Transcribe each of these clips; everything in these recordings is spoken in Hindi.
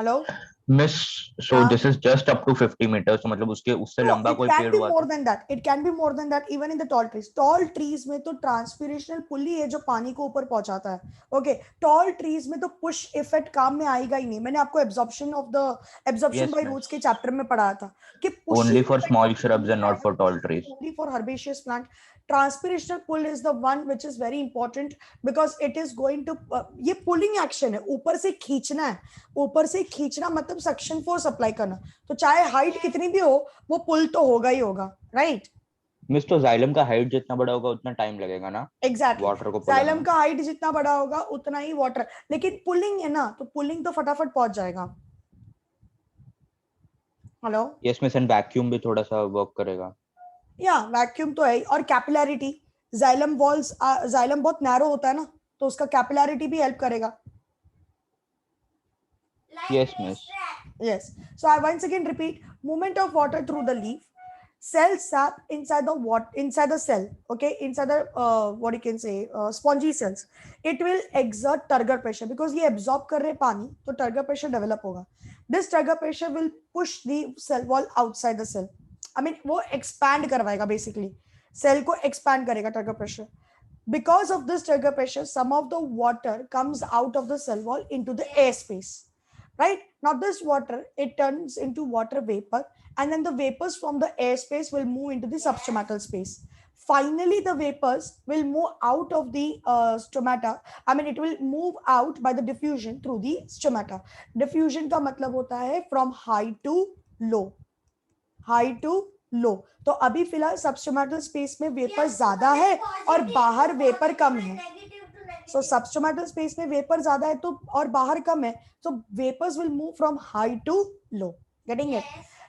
Hello miss, so this is just up to 50 meters, तो मतलब उसके उससे No, लंबा it कोई can पेड़ be हुआ more तो? than that. It can be more than that even in the tall trees. Tall trees में तो ट्रांसपिरेशनल पुल ही है जो पानी को ऊपर पहुंचाता है. ओके, टॉल ट्रीज में तो पुश इफेक्ट काम में आएगा ही नहीं. मैंने आपको absorption yes by roots miss, के चैप्टर में पढ़ाया था कि only pushing for effect small नहीं shrubs एंड नॉट फॉर आएगा. Tall trees. Only for herbaceous plant. Transpirational pull is the one which is very important because it is going to ये पुलिंग एक्शन है, ऊपर से खींचना है. ऊपर से खींचना मतलब सक्शन फोर्स अप्लाई करना. तो चाहे हाइट कितनी भी हो, वो पुल तो होगा ही होगा, राइट? मिस, तो जाइलम का हाइट जितना बड़ा होगा उतना टाइम लगेगा ना एग्जैक्टली. वाटर को पुल होने जाइलम में? का हाइट जितना बड़ा होगा उतना ही वाटर, लेकिन पुलिंग है ना, तो पुलिंग तो फटाफट पहुंच जाएगा. Hello. Yes miss, and vacuum भी थोड़ा सा वर्क करेगा। या वैक्यूम तो है, और कैपिलैरिटी. जाइलम बहुत नैरो होता है ना, तो उसका कैपिलैरिटी भी हेल्प करेगा. Yes miss. Yes. So I once again repeat: movement of water through the leaf, cell sap inside the inside the cell. Okay, inside the what you can say spongy cells. It will exert turgor pressure because ये absorb कर रहे पानी, तो turgor pressure develop होगा. This turgor pressure will push the cell wall outside the cell. I mean वो expand करवाएगा basically. Cell को expand करेगा turgor pressure. Because of this turgor pressure, some of the water comes out of the cell wall into the air space. Right now, this water, it turns into water vapor, and then the vapors from the airspace will move into the substomatal space. Finally, the vapors will move out of the stomata. I mean, it will move out by the diffusion through the stomata. Diffusion का मतलब होता है from high to low. High to low. तो अभी फिलहाल सबस्टोमेटल स्पेस में वेपर ज्यादा है और बाहर वेपर कम है. सो सबस्टोमेटल स्पेस में वेपर ज्यादा है तो और बाहर कम है, so vapors will move from high to low. Getting it?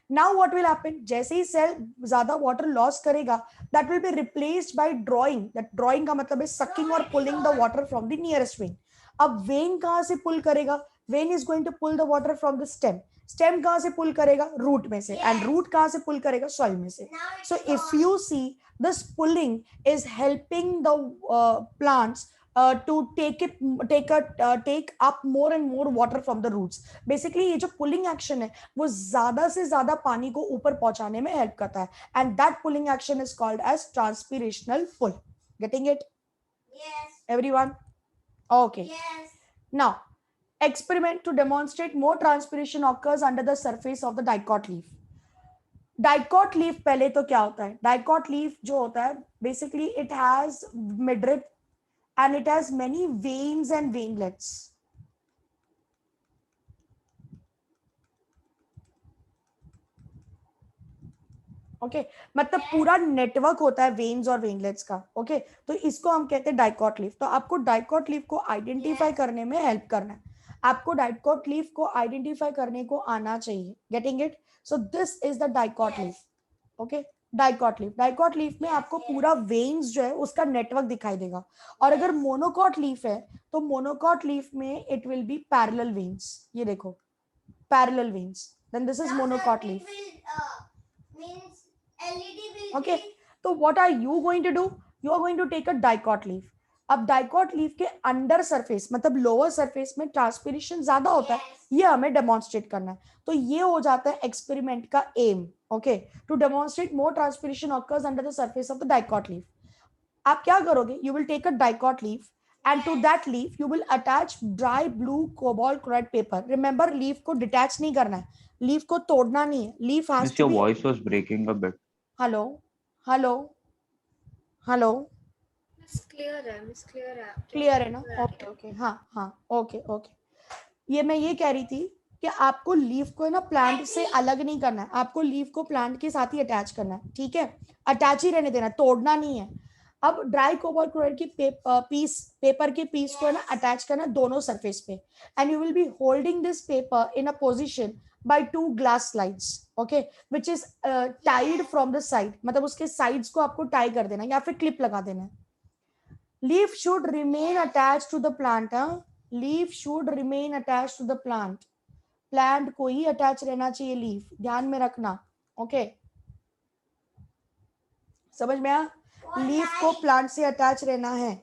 Now what will happen? जैसे ही सेल ज्यादा वाटर लॉस करेगा, that will be replaced by drawing. that drawing का मतलब है sucking और pulling the water from the nearest vein. अब वेन कहां से पुल करेगा? Vein is going to pull the water from the stem. Stem कहां से पुल करेगा? रूट में से. एंड रूट कहां से पुल करेगा? सॉइल में से. So if you see, this pulling is helping the plants to take up more and more water from the roots. Basically ये जो pulling action है वो ज्यादा से ज्यादा पानी को ऊपर पहुंचाने में हेल्प करता है, and that pulling action is called as transpirational pull. Getting it? Yes. Everyone? Okay. Yes. Now, experiment to demonstrate more transpiration occurs under the surface of the dicot leaf. Dicot leaf पहले तो क्या होता है? Dicot leaf जो होता है basically it has midrib and it has many veins and veinlets. Okay मतलब पूरा नेटवर्क होता है वेन्स और वेनलेट्स का. ओके तो इसको हम कहते हैं डाइकॉट लीफ. तो आपको डाइकॉट लीफ को आइडेंटिफाई करने में हेल्प करना है. आपको डाइकॉट लीफ को आइडेंटिफाई करने को आना चाहिए. Getting it? So this is the dicot leaf. Okay, dicot leaf में आपको पूरा वेन्स जो है उसका नेटवर्क दिखाई देगा. और अगर मोनोकॉट लीफ है तो मोनोकॉट लीफ में it will be parallel veins. ये देखो parallel veins. Then this is monocot leaf. Okay, तो what are you going to do? You are going to take a dicot leaf. अब डाइकॉट लीफ के अंडर सरफेस मतलब लोअर सरफेस में ट्रांसपिरेशन ज्यादा होता है, ये हमें डेमोन्स्ट्रेट करना है. तो ये हो जाता है एक्सपेरिमेंट का aim. Okay, to demonstrate more transpiration occurs under the surface of the dicot leaf. आप क्या करोगे? You will take a dicot leaf and to that leaf you will attach dry blue cobalt chloride paper. remember leaf को detach नहीं करना है, leaf को तोड़ना नहीं है. leaf has Miss, to your be. voice was breaking a bit. Hello hello hello. Clear है ना? Okay okay. हाँ हाँ ओके ओके. ये मैं ये कह रही थी कि आपको लीफ को ना प्लांट से अलग नहीं करना है, आपको लीफ को प्लांट के साथ ही अटैच करना है. ठीक है, अटैच ही रहने देना, तोड़ना नहीं है. अब ड्राई कोबाल्ट क्लोराइड की पेपर के पीस को ना अटैच करना दोनों सरफेस पे. And you will be holding this paper in a position by 2 glass slides. Okay, which is tied from the side. मतलब उसके साइड्स को आपको टाई कर देना या फिर क्लिप लगा देना है. Leaf should remain attach to the plant. Leaf should remain attach to the plant. Plant को ही अटैच रहना चाहिए लीफ, ध्यान में रखना. ओके, समझ में आया? लीफ को प्लांट से अटैच रहना है.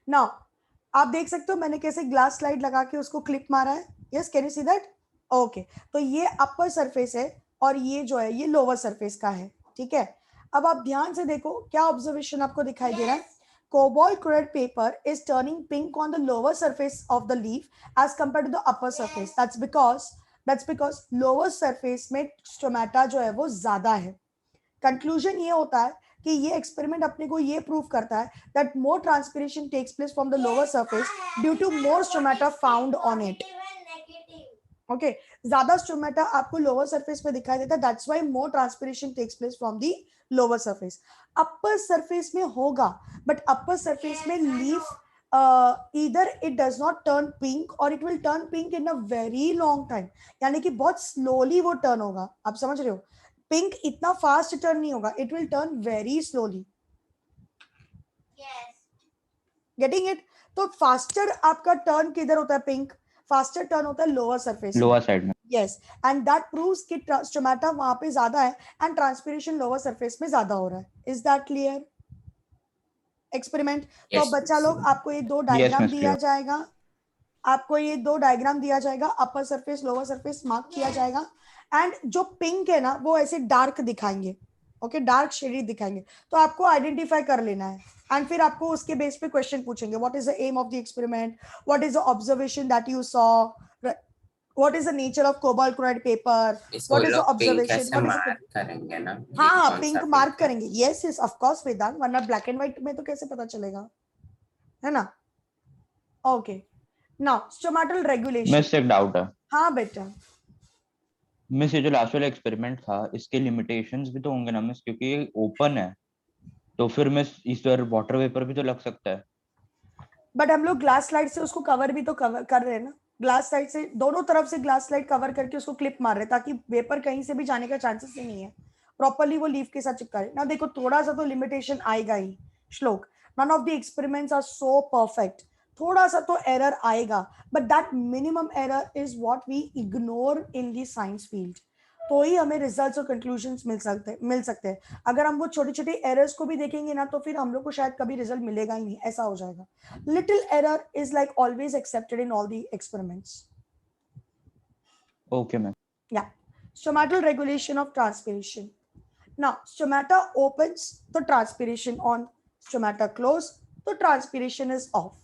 नाउ आप देख सकते हो मैंने कैसे ग्लास स्लाइड लगा के उसको क्लिप मारा है. Yes, can you see that? Okay तो ये अपर सरफेस है और ये जो है ये लोअर सरफेस का है, ठीक है। अब आप ध्यान से देखो क्या ऑब्जर्वेशन आपको दिखाई दे रहा है। Cobalt chloride paper is turning pink on the lower surface of the leaf as compare to the upper surface. That's because lower surface में स्टोमेटा जो है वो ज्यादा है। कंक्लूजन ये होता है कि ये एक्सपेरिमेंट अपने को ये प्रूव करता है that more transpiration takes place from the lower surface due to more stomata found on it. Okay ज्यादा स्टोमेटा आपको लोअर सरफेस पे दिखाई देता है, that's why more transpiration takes place from the lower surface. Upper surface में होगा बट अपर सरफेस में leaf either it does not turn pink or it will turn pink in a very long time, यानी कि बहुत स्लोली वो टर्न होगा। आप समझ रहे हो, पिंक इतना फास्ट टर्न नहीं होगा, it will turn very slowly. Getting it? तो फास्टर आपका टर्न किधर होता है, पिंक फास्टर टर्न होता है लोअर सरफेस, लोअर साइड में। यस एंड दैट प्रूव्स कि स्टोमेटा वहां पे ज्यादा है एंड ट्रांसपिरेशन लोअर सरफेस में ज्यादा हो रहा है। Is that clear? एक्सपेरिमेंट तो Yes, बच्चा लोग आपको ये दो डायग्राम मिस दिया क्लियर। जाएगा, आपको ये दो डायग्राम दिया जाएगा, upper surface lower surface mark किया जाएगा एंड जो पिंक है ना वो ऐसे डार्क दिखाएंगे, ओके डार्क शेडेड दिखाएंगे, तो आपको आइडेंटिफाई कर लेना है एंड फिर आपको उसके बेस पे क्वेश्चन पूछेंगे। What is the aim of the experiment, what is the observation that you saw, what is the nature of cobalt chloride paper, इसको what is the लोग पिंक observation, ऐसे what is the मार्क करेंगे ना, ये हाँ कौन पिंक सा मार्क पिंक है? करेंगे, यस यस ऑफ कोर्स वेदांत, वरना ब्लैक एंड व्हाइट में तो कैसे पता चलेगा, है ना। Okay now stomatal regulation. Miss एक डाउट है। हाँ बेटा। मिस ये जो लास्ट वाला एक्सपेरिमेंट था इसके लिमिटेशंस भी तो होंगे ना मिस, क्योंकि ये ओपन है तो फिर मिस इस पर वाटर वेपर भी तो लग सकता है। बट हम लोग ग्लास स्लाइड से उसको कवर भी तो कवर कर रहे हैं ना, ग्लास स्लाइड से दोनों तरफ से ग्लास स्लाइड कवर करके उसको क्लिप मार रहे हैं ताकि वेपर कहीं से भी जाने का चांसेस ही नहीं है, प्रॉपर्ली वो लीफ के साथ चिपका रहे ना। देखो थोड़ा सा तो लिमिटेशन आएगा ही Shlok, none of the experiments are so perfect, थोड़ा सा तो एरर आएगा but that minimum error is what we ignore in the science field, तो ही हमें रिजल्ट्स और कंक्लूजन्स मिल सकते हैं। अगर हम वो छोटे छोटे एरर्स को भी देखेंगे ना तो फिर हम लोग को शायद कभी रिजल्ट मिलेगा ही नहीं, ऐसा हो जाएगा। little error is like always accepted in all the experiments. Okay ma'am. Yeah. Stomatal regulation of transpiration. Now stomata opens, the transpiration on, stomata close, the transpiration is off.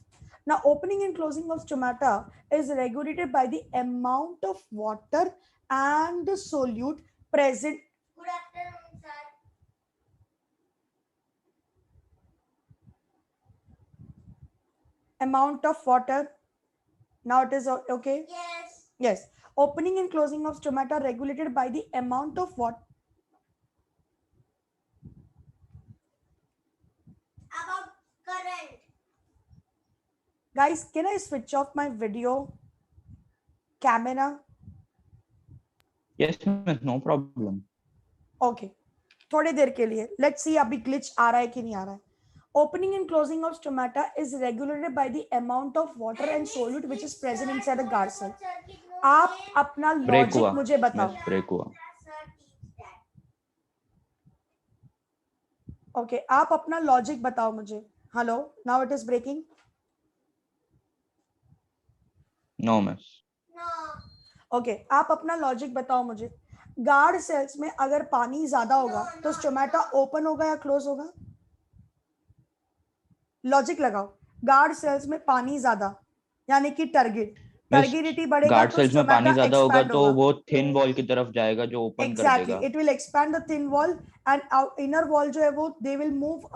Now opening and closing of stomata is regulated by the amount of water and the solute present. Good afternoon, sir. Amount of water. Now it is okay. Yes. Yes. Opening and closing of stomata regulated by the amount of water. About current. Guys, can I switch off my video camera? Yes miss no problem. Okay. थोड़ी देर के लिए लेट्स सी अभी ग्लिच आ रहा है कि नहीं आ रहा है। Opening and closing of stomata is regulated by the amount of water and solute which is present inside the guard cell. आप अपना ब्रेक हुआ लॉजिक मुझे बताओ। मिस, ब्रेक हुआ। ओके आप अपना लॉजिक बताओ मुझे। Hello now it is breaking. No miss. No. Okay आप अपना लॉजिक बताओ मुझे। गार्ड सेल्स में अगर पानी ज्यादा होगा तो स्टोमेटा ओपन होगा या क्लोज होगा? लॉजिक लगाओ। गार्ड सेल्स में पानी ज्यादा यानी कि टर्गिडिटी बढ़ेगा गार्ड तो सेल्स में पानी स्टोमेटा ज्यादा होगा एक्सपैंड तो होगा। वो थिन वॉल की तरफ जाएगा जो ओपन कर एग्जैक्टली देगा। It will expand the thin wall and inner wall जो है वो they will move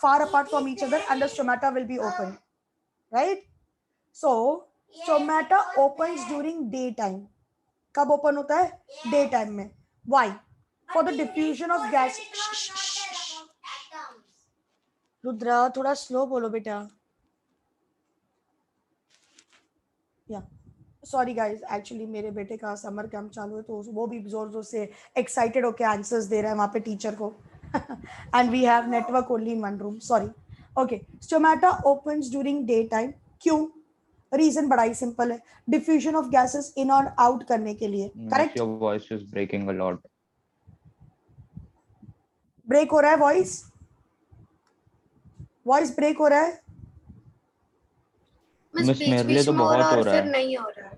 far apart from each other and the stomata will be open, right? So stomata opens during day time. कब ओपन होता है? डे टाइम में। Why? For the diffusion of gas. Rudra थोड़ा स्लो बोलो बेटा। या सॉरी गाइज, एक्चुअली मेरे बेटे का समर कैंप चालू है तो वो भी जोर जोर से एक्साइटेड होकर आंसर्स दे रहा है वहाँ पे टीचर को and we have network only in one room, sorry. Okay stomata opens during day time. क्यों? रीजन बड़ा ही सिंपल है, डिफ्यूजन ऑफ गैसेस इन और आउट करने के लिए, correct? Your voice is breaking a lot. Break हो रहा है वॉइस? वॉइस ब्रेक हो रहा है? मिस मेरे लिए तो में हो बहुत रहा हो और रहा फिर है। नहीं हो रहा है।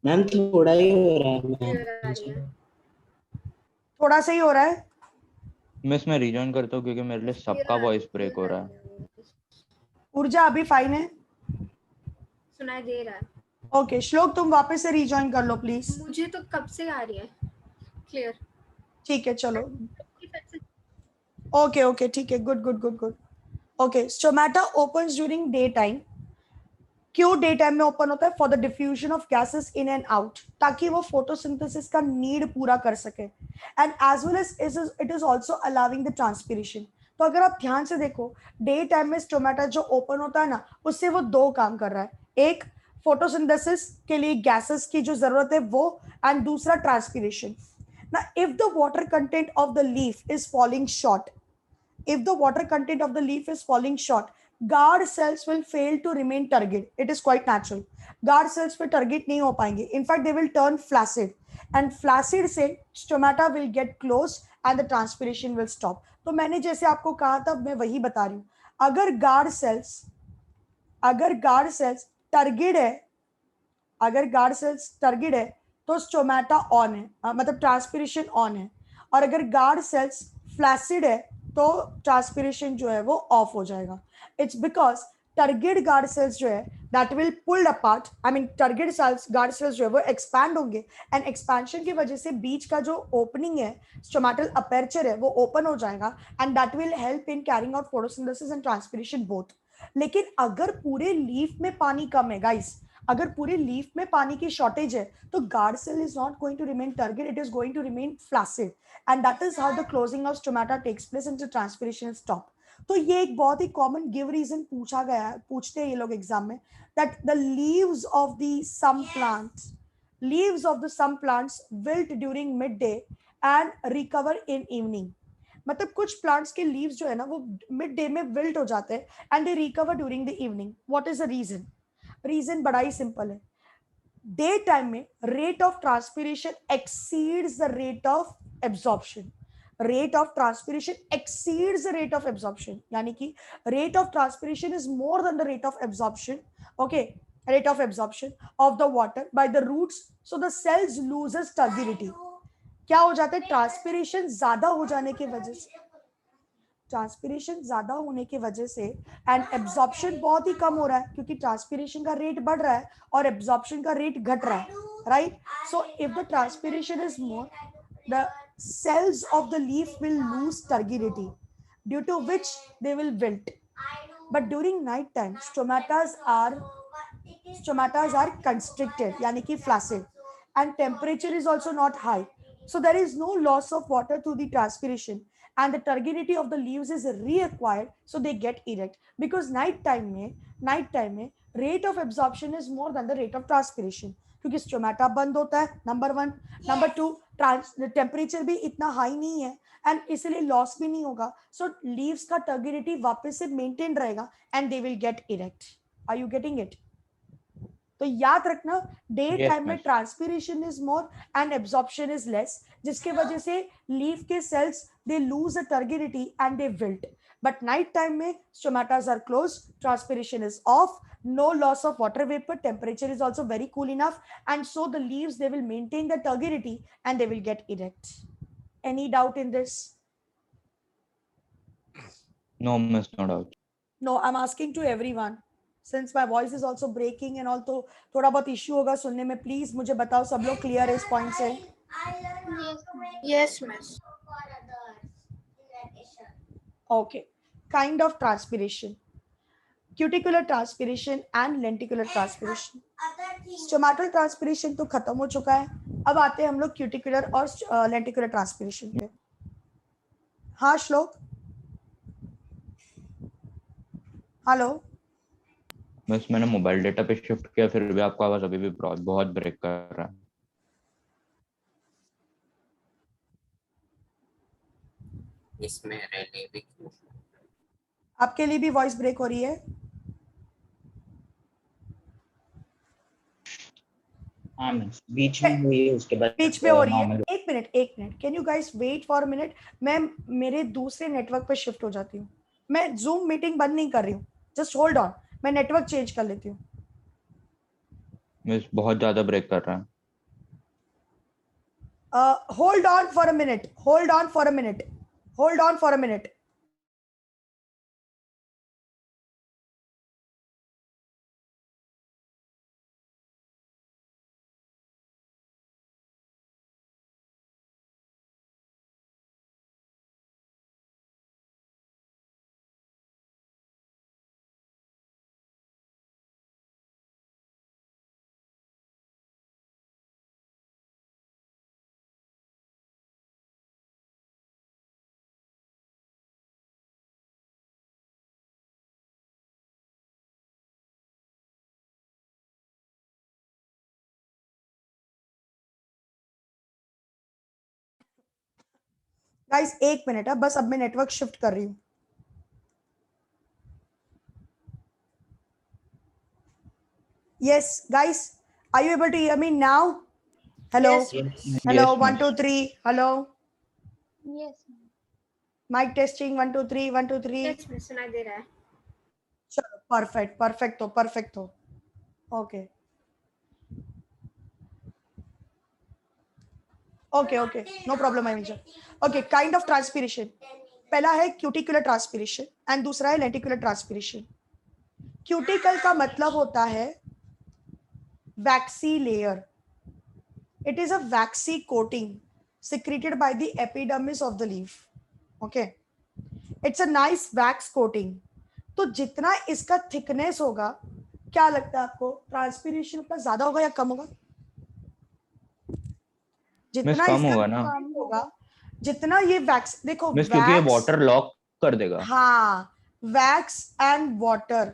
मैम थोड़ा ही हो रहा है क्लियर आ रही है। मैम। थोड़ा सा ही हो रहा है। मिस मैं रिजॉइन करता हूँ क्योंकि मेरे लिए सबका वॉइस ब्रेक हो रहा है। ऊर्जा अभी फाइन है। सुनाई दे रहा है। ओके श्लोक तुम वापस से रिजॉइन कर लो प्लीज। मुझे तो कब से आ रही है क्लियर। ठीक है चलो। ओके ओके ठीक है good good good good. Okay stomata opens during day time. क्यों डे टाइम में ओपन होता है? For the diffusion of gases in and out, ताकि वो फोटोसिंथेसिस का नीड पूरा कर सके, and as well as it is also allowing the transpiration. तो अगर आप ध्यान से देखो डे टाइम में स्टोमेटा जो ओपन होता है ना, उससे वो दो काम कर रहा है, एक फोटोसिंथेसिस के लिए गैसेस की जो जरूरत है वो, एंड दूसरा transpiration. Now, if the water content of the leaf is falling short, if the water content of the leaf is falling short, guard cells will fail to remain turgid. It is quite natural. Guard cells पे turgid नहीं हो पाएंगे. In fact, they will turn flaccid. And flaccid से stomata will get closed and the transpiration will stop. तो मैंने जैसे आपको कहा था मैं वही बता रही हूँ. अगर guard cells turgid है, अगर गार्ड सेल्स टर्गिड है तो स्टोमेटा ऑन है, मतलब ट्रांसपिरेशन ऑन है, और अगर गार्ड सेल्स फ्लैसिड है तो ट्रांसपिरेशन जो है वो ऑफ हो जाएगा. It's because turgid guard cells जो है that will pulled apart, I mean turgid cells guard cells जो है वो एक्सपैंड होंगे, एंड एक्सपेंशन की वजह से बीच का जो ओपनिंग है स्टोमेटल अपर्चर है वो ओपन हो जाएगा, and that will help in carrying out photosynthesis and transpiration both. लेकिन अगर पूरे लीफ में पानी कम है गाइस, अगर पूरे लीफ में पानी की शॉर्टेज है तो guard cell is not going to remain turgid, it is going to remain flaccid, and that is how the closing of stomata takes place and the transpiration stop. तो ये एक बहुत ही कॉमन गिव रीजन पूछा गया है, पूछते हैं ये लोग एग्जाम में, that the leaves of the some plants wilt during mid day and recover in evening. मतलब कुछ प्लांट्स के लीव्स जो है ना वो मिड डे में विल्ट हो जाते हैं and they recover during the evening. What is the reason? Reason बड़ा ही सिंपल है. डे टाइम में rate of transpiration exceeds the rate of absorption. Rate of transpiration exceeds the rate of absorption, यानी कि rate of transpiration is more than the rate of absorption. Okay, rate of absorption of the water by the roots, so the cells loses turbidity. क्या हो जाता है? ट्रांसपिरेशन ज्यादा हो जाने की वजह से, ट्रांसपिरेशन ज्यादा होने की वजह से एंड एब्जॉर्प्शन बहुत ही कम हो रहा है, क्योंकि ट्रांसपिरेशन का रेट बढ़ रहा है और एब्जॉर्प्शन का रेट घट रहा है, right? So if the transpiration is more, the cells of the leaf will lose turgidity, due to which they will wilt. But during night time stomatas are constricted, yani ki flaccid, and temperature is also not high, so there is no loss of water through the transpiration, and the turgidity of the leaves is reacquired, so they get erect, because night time mein rate of absorption is more than the rate of transpiration, क्योंकि स्टोमेटा बंद होता है, नंबर 1. नंबर 2, टेम्परेचर भी इतना हाई नहीं है एंड इसलिए लॉस भी नहीं होगा, सो लीव्स का टर्गिडिटी वापस से मेंटेन रहेगा and they will get erect. Are you getting it? तो याद रखना डे टाइम में transpiration is more and absorption is less, जिसके वजह से लीफ के cells they lose the turgidity and they wilt. But night time में stomatas are closed, transpiration is off, no loss of water vapor, temperature is also very cool enough, and so the leaves, they will maintain the turgidity and they will get erect. Any doubt in this? No, miss, no doubt. No, I'm asking to everyone, since my voice is also breaking and all, तो थोड़ा बहुत issue होगा सुनने में, please मुझे बताओ सब लोग clear है इस point से? Yes, miss. Okay, kind of transpiration, cuticular transpiration and lenticular transpiration. Stomatal transpiration तो खत्म हो चुका है, अब आते हैं हम लोग क्यूटिकुलर और लेंटिकुलर ट्रांसपिरेशन पे. हाँ श्लोक, हेलो. मिस मैंने मोबाइल डेटा पे शिफ्ट किया, फिर भी आपका आवाज अभी भी बहुत ब्रेक कर रहा है. इसमें रहने भी आपके लिए भी वॉइस ब्रेक हो रही है? हाँ मिस बीच में हुई है, उसके बाद बीच में हो रही है. एक minute, can you guys wait for a minute? मैं मेरे दूसरे नेटवर्क पर शिफ्ट हो जाती हूँ. मैं जूम मीटिंग बंद नहीं कर रही हूँ, जस्ट होल्ड ऑन, मैं नेटवर्क चेंज कर लेती हूँ. मिस बहुत ज्यादा ब्रेक कर रहा है. Hold on for a minute. Hold on for a minute. Hold on for a minute. Guys 1 minute है बस, अब मैं नेटवर्क शिफ्ट कर रही हूँ. Yes, guys, are you able to hear me now? Hello. Yes. Yes. Hello. Yes, 1 2 3. Hello. Yes. Mic testing. 1 2 3. 1 2 3. Yes, miss सुनाई दे रहा है. चलो perfect. Perfecto. Perfecto. Okay. Okay. No problem, Anisha. Okay. Kind of transpiration. पहला है क्यूटिकुलर ट्रांसपिरेशन एंड दूसरा है लेंटिकुलर ट्रांसपिरेशन. क्यूटिकल का मतलब होता है waxy layer. It is a waxy coating secreted by the epidermis of the leaf. Okay. It's a nice wax coating. तो जितना इसका थिकनेस होगा, क्या लगता है आपको, ट्रांसपिरेशन का ज्यादा होगा या कम होगा? जितना कम इसका होगा ना. कम होगा, जितना ये वैक्स, देखो मिस क्योंकि ये वैक्स, वाटर लॉक कर देगा. हाँ, वैक्स एंड वाटर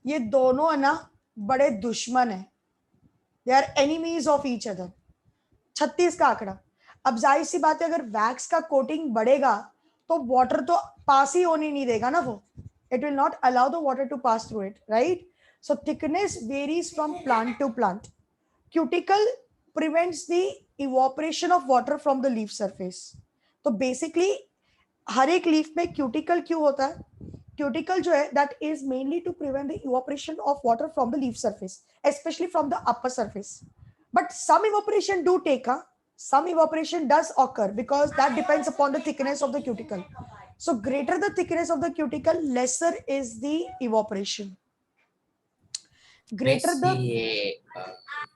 ये दोनों है ना बड़े दुश्मन है. They are enemies of each other. 36 का आंकड़ा. अब जाहिर सी बात है, अगर वैक्स का कोटिंग बढ़ेगा तो वाटर तो पास ही होने नहीं देगा ना वो. It will not allow the water to pass through it, right? So thickness varies from plant to plant. Cuticle prevents the evaporation of water from the leaf surface. तो basically हर एक लीफ में क्यूटिकल क्यों होता है? क्यूटिकल जो है that is mainly to prevent the evaporation of water from the leaf surface, especially from the upper surface. But some evaporation do take, some evaporation does occur because that depends upon the thickness of the cuticle. So greater the thickness of the cuticle, lesser is the evaporation. Greater the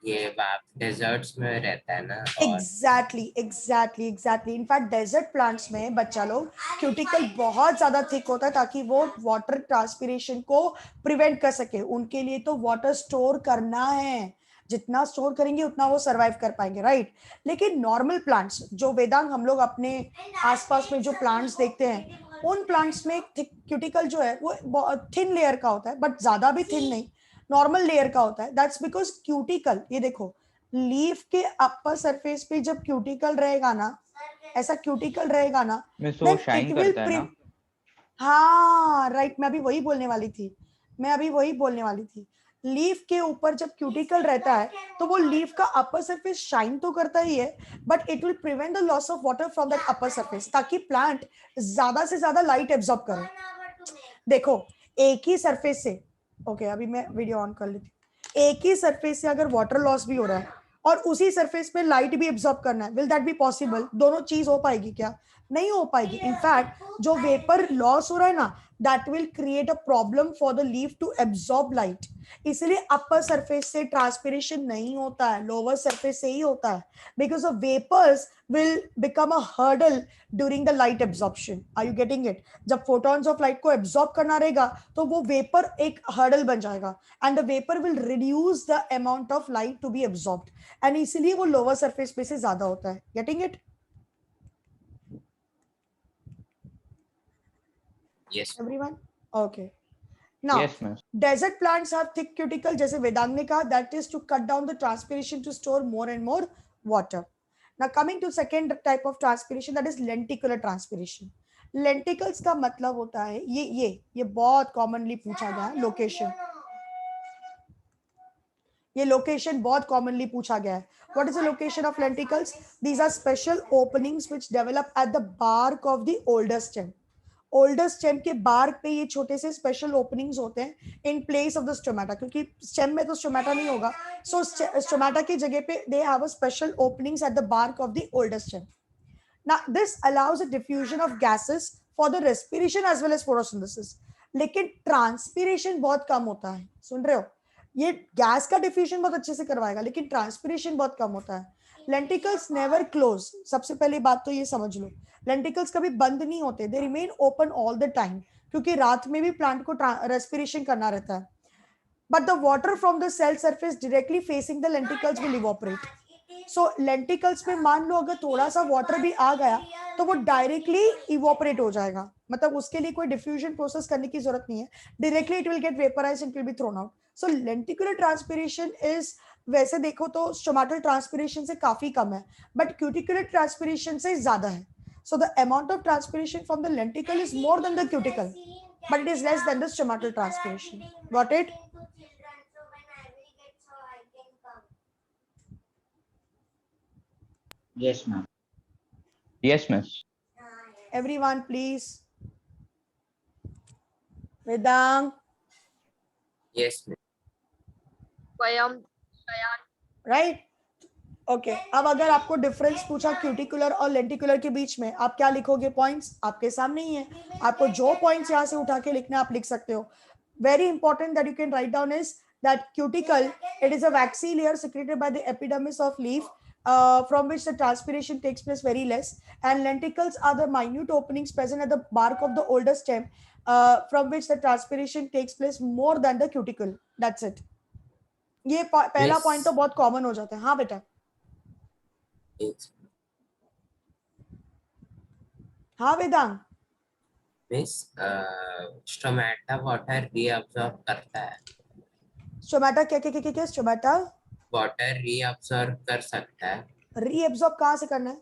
ये डेजर्ट्स में रहता है ना. Exactly. In fact, desert plants में बच्चा लोग क्यूटिकल बहुत ज्यादा थिक होता है ताकि वो वाटर ट्रांसपिरेशन को प्रिवेंट कर सके. उनके लिए तो वाटर स्टोर करना है, जितना स्टोर करेंगे उतना वो सरवाइव कर पाएंगे, राइट? लेकिन नॉर्मल प्लांट्स जो वेदांग हम लोग अपने आसपास में जो प्लांट्स देखते हैं, उन प्लांट्स में क्यूटिकल जो है वो थिन लेयर का होता है, बट ज्यादा भी थिन नहीं, नॉर्मल लेयर का होता है. दैट्स बिकॉज क्यूटिकल, ये देखो लीफ के अपर सरफेस पे जब क्यूटिकल रहेगा ना, ऐसा क्यूटिकल रहेगा ना, मिस वो शाइन करता है ना. हाँ राइट, मैं अभी वही बोलने वाली थी. लीफ के ऊपर जब क्यूटिकल रहता है तो वो लीफ का अपर सरफेस शाइन तो करता ही है, but it will prevent the loss of water from that upper surface, ताकि प्लांट ज्यादा से ज्यादा लाइट एब्जॉर्ब करे. देखो एक ही सरफेस से, ओके अभी मैं वीडियो ऑन कर लेती हूँ. एक ही सरफेस से अगर वाटर लॉस भी हो रहा है और उसी सरफेस पे लाइट भी एब्जॉर्ब करना है, विल दैट बी पॉसिबल? दोनों चीज हो पाएगी क्या? नहीं हो पाएगी. इनफैक्ट जो वेपर लॉस हो रहा है ना, that will create a problem for the leaf to absorb light. इसलिए अपर सरफेस से ट्रांसपिरेशन नहीं होता है, लोअर सरफेस से ही होता है, because the vapours will become a hurdle during the light absorption. Are you getting it? जब फोटॉन्स ऑफ लाइट को एब्जॉर्ब करना रहेगा तो वो वेपर एक हर्डल बन जाएगा, and the vapour will reduce the amount of light to be absorbed, and इसीलिए वो लोअर सरफेस पे से ज्यादा होता है. Getting it? Yes. Everyone? Okay. Now, Yes, miss. desert plants have thick cuticle, जैसे वेदांग ने कहा, that is to cut down the transpiration to store more and more water. Now coming to second type of transpiration, that is lenticular transpiration. Lenticles का मतलब होता है ये बहुत commonly पूछा गया है. लोकेशन, ये लोकेशन बहुत commonly पूछा गया है. What is the location of lenticles? These are special openings which develop at the bark of the older stem. Older stem के बार्क पे ये छोटे से स्पेशल ओपनिंग्स होते हैं in place of the stomata, क्योंकि स्टेम में तो स्टोमेटा नहीं होगा, सो स्टोमेटा की जगह पे they have a special openings at the bark of the older stem. Now this allows a diffusion of gases for the respiration as well as photosynthesis. लेकिन ट्रांसपीरेशन बहुत कम होता है. सुन रहे हो? ये गैस का डिफ्यूजन बहुत अच्छे से करवाएगा, लेकिन ट्रांसपीरेशन बहुत कम होता है. Lenticels never close. सबसे पहली बात तो ये समझ लो, लेंटिकल्स कभी बंद नहीं होते. They remain open all the time, क्योंकि रात में भी प्लांट को रेस्पिरेशन करना रहता है. But the water from the cell surface directly facing the lenticles will evaporate. So lenticels में मान लो अगर थोड़ा सा वाटर भी आ गया तो वो डायरेक्टली इवोपरेट हो जाएगा, मतलब उसके लिए कोई डिफ्यूजन प्रोसेस करने की जरूरत नहीं है. Directly it will get vaporised and will be thrown out. So lenticular transpiration is, वैसे देखो तो स्टोमेटल ट्रांसपिरेशन से काफी कम है, बट क्यूटिकुलर ट्रांसपिरेशन से ज्यादा है. So the amount of transpiration from the lenticel is more than the cuticle, but it is less than the stomatal transpiration. Got it? Yes, ma'am. Yes, miss. Everyone, please. Vedang, Yes, ma'am. right? Okay. अब अगर आपको डिफरेंस पूछा क्यूटिकुलर और लेंटिकुलर के बीच में, आप क्या लिखोगे? पॉइंट्स आपके सामने ही है, आपको जो पॉइंट्स यहाँ से उठा के लिखना आप लिख सकते हो. Very important that you can write down is that cuticle, it is a waxy layer secreted by the epidermis of leaf, from which the transpiration takes place very less, and lenticles are the minute openings present at the bark of the older stem, from which the transpiration takes place more than the cuticle. That's it. ये पहला Yes. पॉइंट तो बहुत कॉमन हो जाता है. हाँ बेटा. Yes. हाँ Vedang. Miss, stomata water reabsorb करता है. स्टोमेटा क्या स्टोमेटा वाटर रीअब्सॉर्ब कर सकता है. रीएब्सॉर्ब कहाँ से करना है?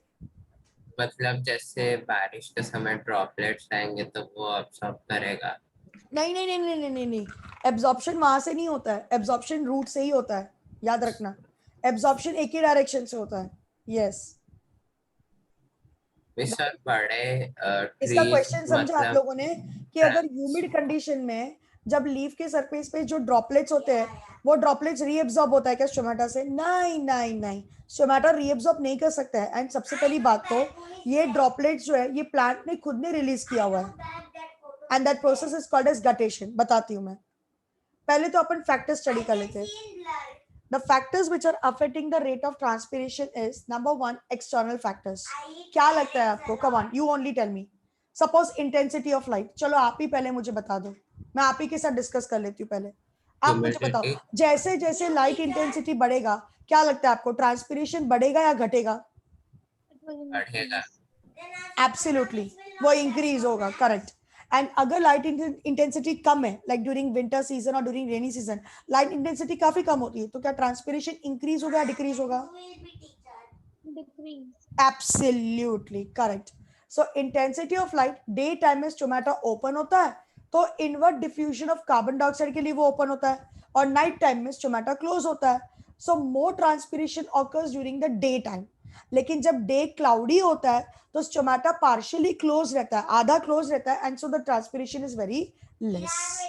मतलब जैसे बारिश के समय ड्रॉपलेट्स आएंगे तो वो अब्सॉर्ब करेगा. नहीं. एब्जॉर्प्शन वहां से नहीं होता है, एब्जॉर्प्शन रूट से ही होता है, याद रखना. एब्जॉर्प्शन एक ही डायरेक्शन से होता है. यस. मिस सर बड़े इसका trees क्वेश्चन समझा आप मतलब लोगों ने कि अगर ह्यूमिड कंडीशन में जब लीफ के सरफेस पे जो ड्रॉपलेट्स होते हैं वो ड्रॉपलेट्स रीएब्सॉर्ब होता है क्या स्टोमेटा से? नहीं. स्टोमेटा रीएब्सॉर्ब नहीं कर सकता है. एंड सबसे पहली बात तो ये ड्रॉपलेट्स जो है ये प्लांट ने खुद ने रिलीज किया हुआ है, and that process is called as guttation. बताती हूँ मैं. पहले तो अपन फैक्टर्स स्टडी कर लेते हैं. The factors which are affecting the rate of transpiration is number 1 external factors. क्या लगता है आपको? Come on, you only tell me. Suppose intensity of light. चलो आप ही पहले मुझे बता दो, मैं आप ही के साथ डिस्कस कर लेती हूँ. पहले आप मुझे बताओ, जैसे जैसे लाइट इंटेंसिटी बढ़ेगा क्या लगता है आपको, ट्रांसपिरेशन बढ़ेगा या घटेगा? बढ़ेगा. एब्सोल्युटली वो इंक्रीज होगा. करेक्ट. एंड अगर लाइट इंटेंसिटी कम है, लाइक ड्यूरिंग विंटर सीजन और during rainy season light intensity काफी कम होती है, तो क्या ट्रांसपिरेशन इंक्रीज होगा या डिक्रीज होगा? Absolutely correct. So intensity of light day time में स्टोमेटा ओपन होता है तो inward diffusion of carbon dioxide के लिए वो ओपन होता है, और नाइट टाइम में स्टोमेटा क्लोज होता है. So more transpiration occurs during the day time. लेकिन जब डे क्लाउडी होता है तो स्टोमेटा पार्शियली क्लोज रहता है, आधा क्लोज रहता है, and so the transpiration is very less.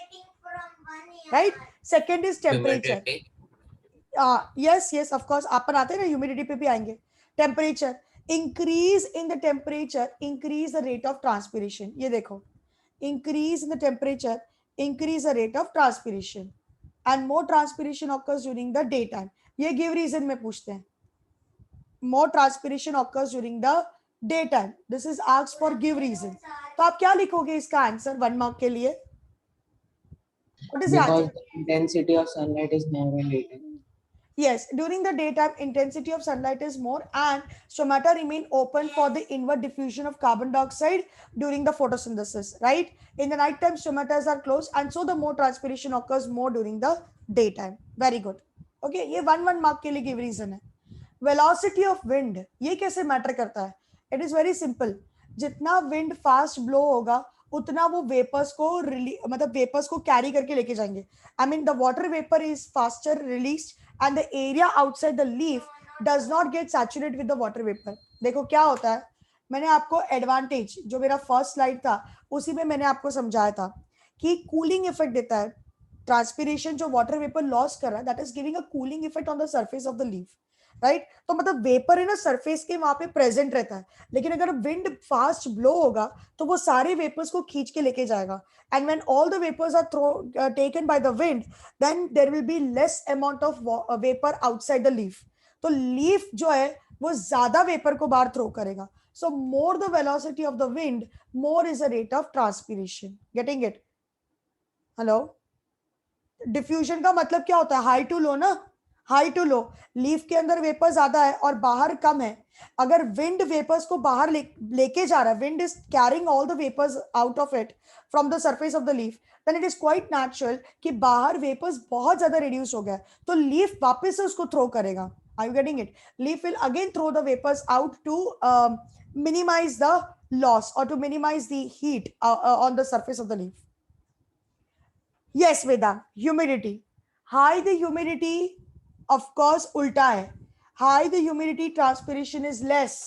Right. Second is temperature. yes of course अपन आते हैं ना, ह्यूमिडिटी पे भी आएंगे. Temperature, increase in the temperature increase the rate of transpiration. ये देखो, increase in the temperature increase the rate of transpiration, and more transpiration occurs during the day time. ये गिव रीजन में पूछते हैं. more transpiration occurs during the daytime. This is asked for give reason. तो आप क्या लिखोगे इसका आंसर 1 मार्क के लिए? What is the Because answer? the intensity of sunlight is more in daytime. Yes, during the daytime intensity of sunlight is more, and stomata remain open for the inward diffusion of carbon dioxide during the photosynthesis. Right? In the night time stomata are closed, and so the more transpiration occurs more during the daytime. Very good. Okay, ये 1 मार्क के लिए give reason है. वेलोसिटी ऑफ विंड, ये कैसे मैटर करता है? It is very simple. जितना विंड फास्ट ब्लो होगा उतना वो वेपर्स को मतलब वेपर्स को कैरी करके लेके जाएंगे. I mean the water vapour is faster released and the area outside the leaf does not gate saturate with the water vapour. देखो क्या होता है, मैंने आपको एडवांटेज जो मेरा फर्स्ट स्लाइड था उसी में मैंने आपको समझाया था कि कूलिंग इफेक्ट देता है ट्रांसपिरेशन, जो वाटर वेपर लॉस कर रहा है, that is giving a cooling effect on the surface of the leaf, right. तो मतलब वेपर है ना सरफेस के वहां पे प्रेजेंट रहता है, लेकिन अगर विंड फास्ट ब्लो होगा तो वो सारे वेपर्स को खींच के लेके जाएगा, and when all the vapours are taken by the wind, then there will be less amount of vapour outside the leaf. तो लीफ जो है वो ज्यादा वेपर को बाहर थ्रो करेगा। So more the velocity of the wind, more is the rate of transpiration. Getting it? Hello? Diffusion का मतलब क्या होता है? High to low ना? High to low. लीफ के अंदर वेपर ज्यादा है और बाहर कम है। अगर विंड वेपर्स को बाहर लेके जा रहा है, wind is carrying all the vapours out of it from the surface of the leaf, then it is quite natural कि बाहर वेपर्स बहुत ज्यादा रिड्यूस हो गया, तो लीफ वापस से उसको थ्रो करेगा। Are you getting it? Leaf will again throw the vapors out to minimize the loss or to minimize the heat on the surface of the leaf. Yes, Vedant, humidity. High the humidity, of course, ulta hai. High the humidity, transpiration is less.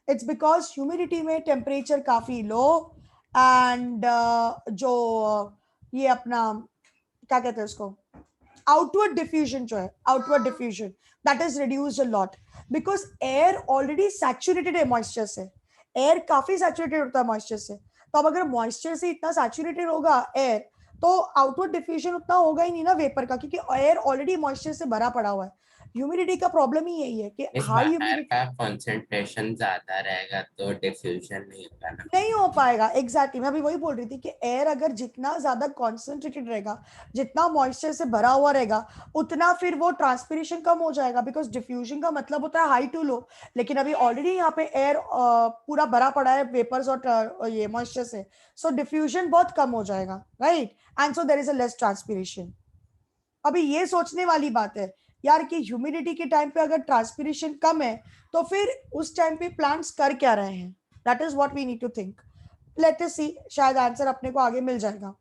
It's because humidity में temperature काफी low and जो ये अपना क्या कहते हैं उसको outward diffusion जो है, outward diffusion, that is reduced a lot because air already saturated है moisture से। air काफी saturated होता है moisture से, तो अब अगर moisture से इतना saturated होगा air, तो outward diffusion उतना होगा ही नहीं ना वेपर का, क्योंकि air already moisture से भरा पड़ा हुआ है। ह्यूमिडिटी का प्रॉब्लम ही यही है कि हाई ह्यूमिडिटी का कंसंट्रेशन ज्यादा रहेगा तो डिफ्यूजन नहीं होगा ना, नहीं हो पाएगा। एग्जैक्टली मैं अभी वही बोल रही थी कि एयर अगर जितना ज्यादा कॉन्सेंट्रेटेड रहेगा, जितना मॉइस्चर से भरा हुआ रहेगा, उतना फिर वो ट्रांसपिरेशन कम हो जाएगा, बिकॉज डिफ्यूजन का मतलब होता है हाई टू लो, लेकिन अभी ऑलरेडी यहाँ पे एयर पूरा भरा पड़ा है वेपर्स और ये मॉइस्चर से, सो डिफ्यूजन बहुत कम हो जाएगा, right, and so there is a less transpiration. अभी ये सोचने वाली बात है यार कि ह्यूमिडिटी के टाइम पे अगर ट्रांसपिरेशन कम है तो फिर उस टाइम पे प्लांट्स कर क्या रहे हैं, that is what we need to think. Let us see, शायद आंसर अपने को आगे मिल जाएगा।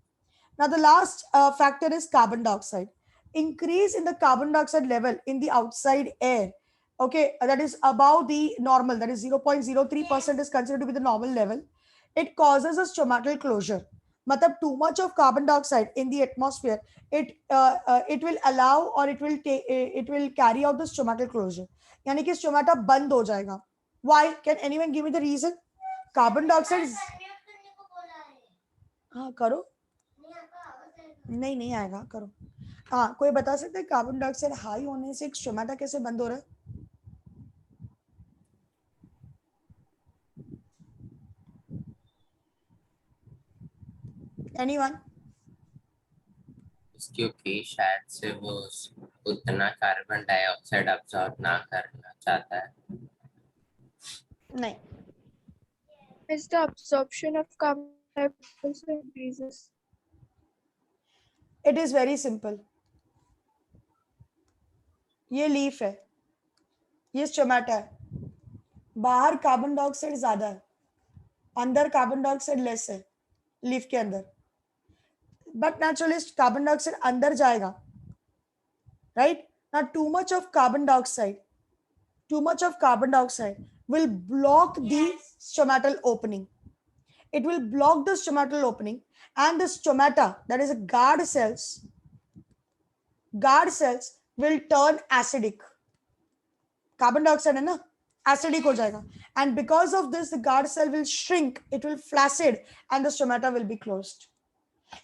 Now the last factor is carbon dioxide. Increase in the carbon dioxide level in the outside air, okay, that is above the normal, that is 0.03% is considered to be the normal level. It causes a stomatal closure. मतलब too much of carbon dioxide in the atmosphere, it will allow or it will carry out the stomatal closure, यानी कि स्टोमेटा बंद हो जाएगा। Why? Can anyone give me the reason? Carbon dioxide Unmute करने को बोला है। हाँ करो, नहीं आपका आवाज आएगा। नहीं आएगा, करो। हाँ, कोई बता सकते हैं कार्बन डाइऑक्साइड हाई होने से स्टोमेटा कैसे बंद हो रहा है? Anyone? क्योंकि शायद से वो उतना कार्बन डाइऑक्साइड अब्सॉर्ब ना करना चाहता है। नहीं, Is the absorption of carbon dioxide increases? it is very simple. ये लीफ है, ये स्टोमेटा है, बाहर कार्बन डाइऑक्साइड ज्यादा है, अंदर कार्बन डाइऑक्साइड लेस है लीफ के अंदर, बट नेचुरलिस्ट कार्बन डाइऑक्साइड अंदर जाएगा, राइट ना। To much of carbon dioxide will block the stomatal opening. It will block the stomatal opening, and the stomata, that is a guard cells will turn acidic. Carbon dioxide है ना, acidic हो जाएगा, and because of this the guard cell will shrink, it will flaccid, and the stomata will be closed.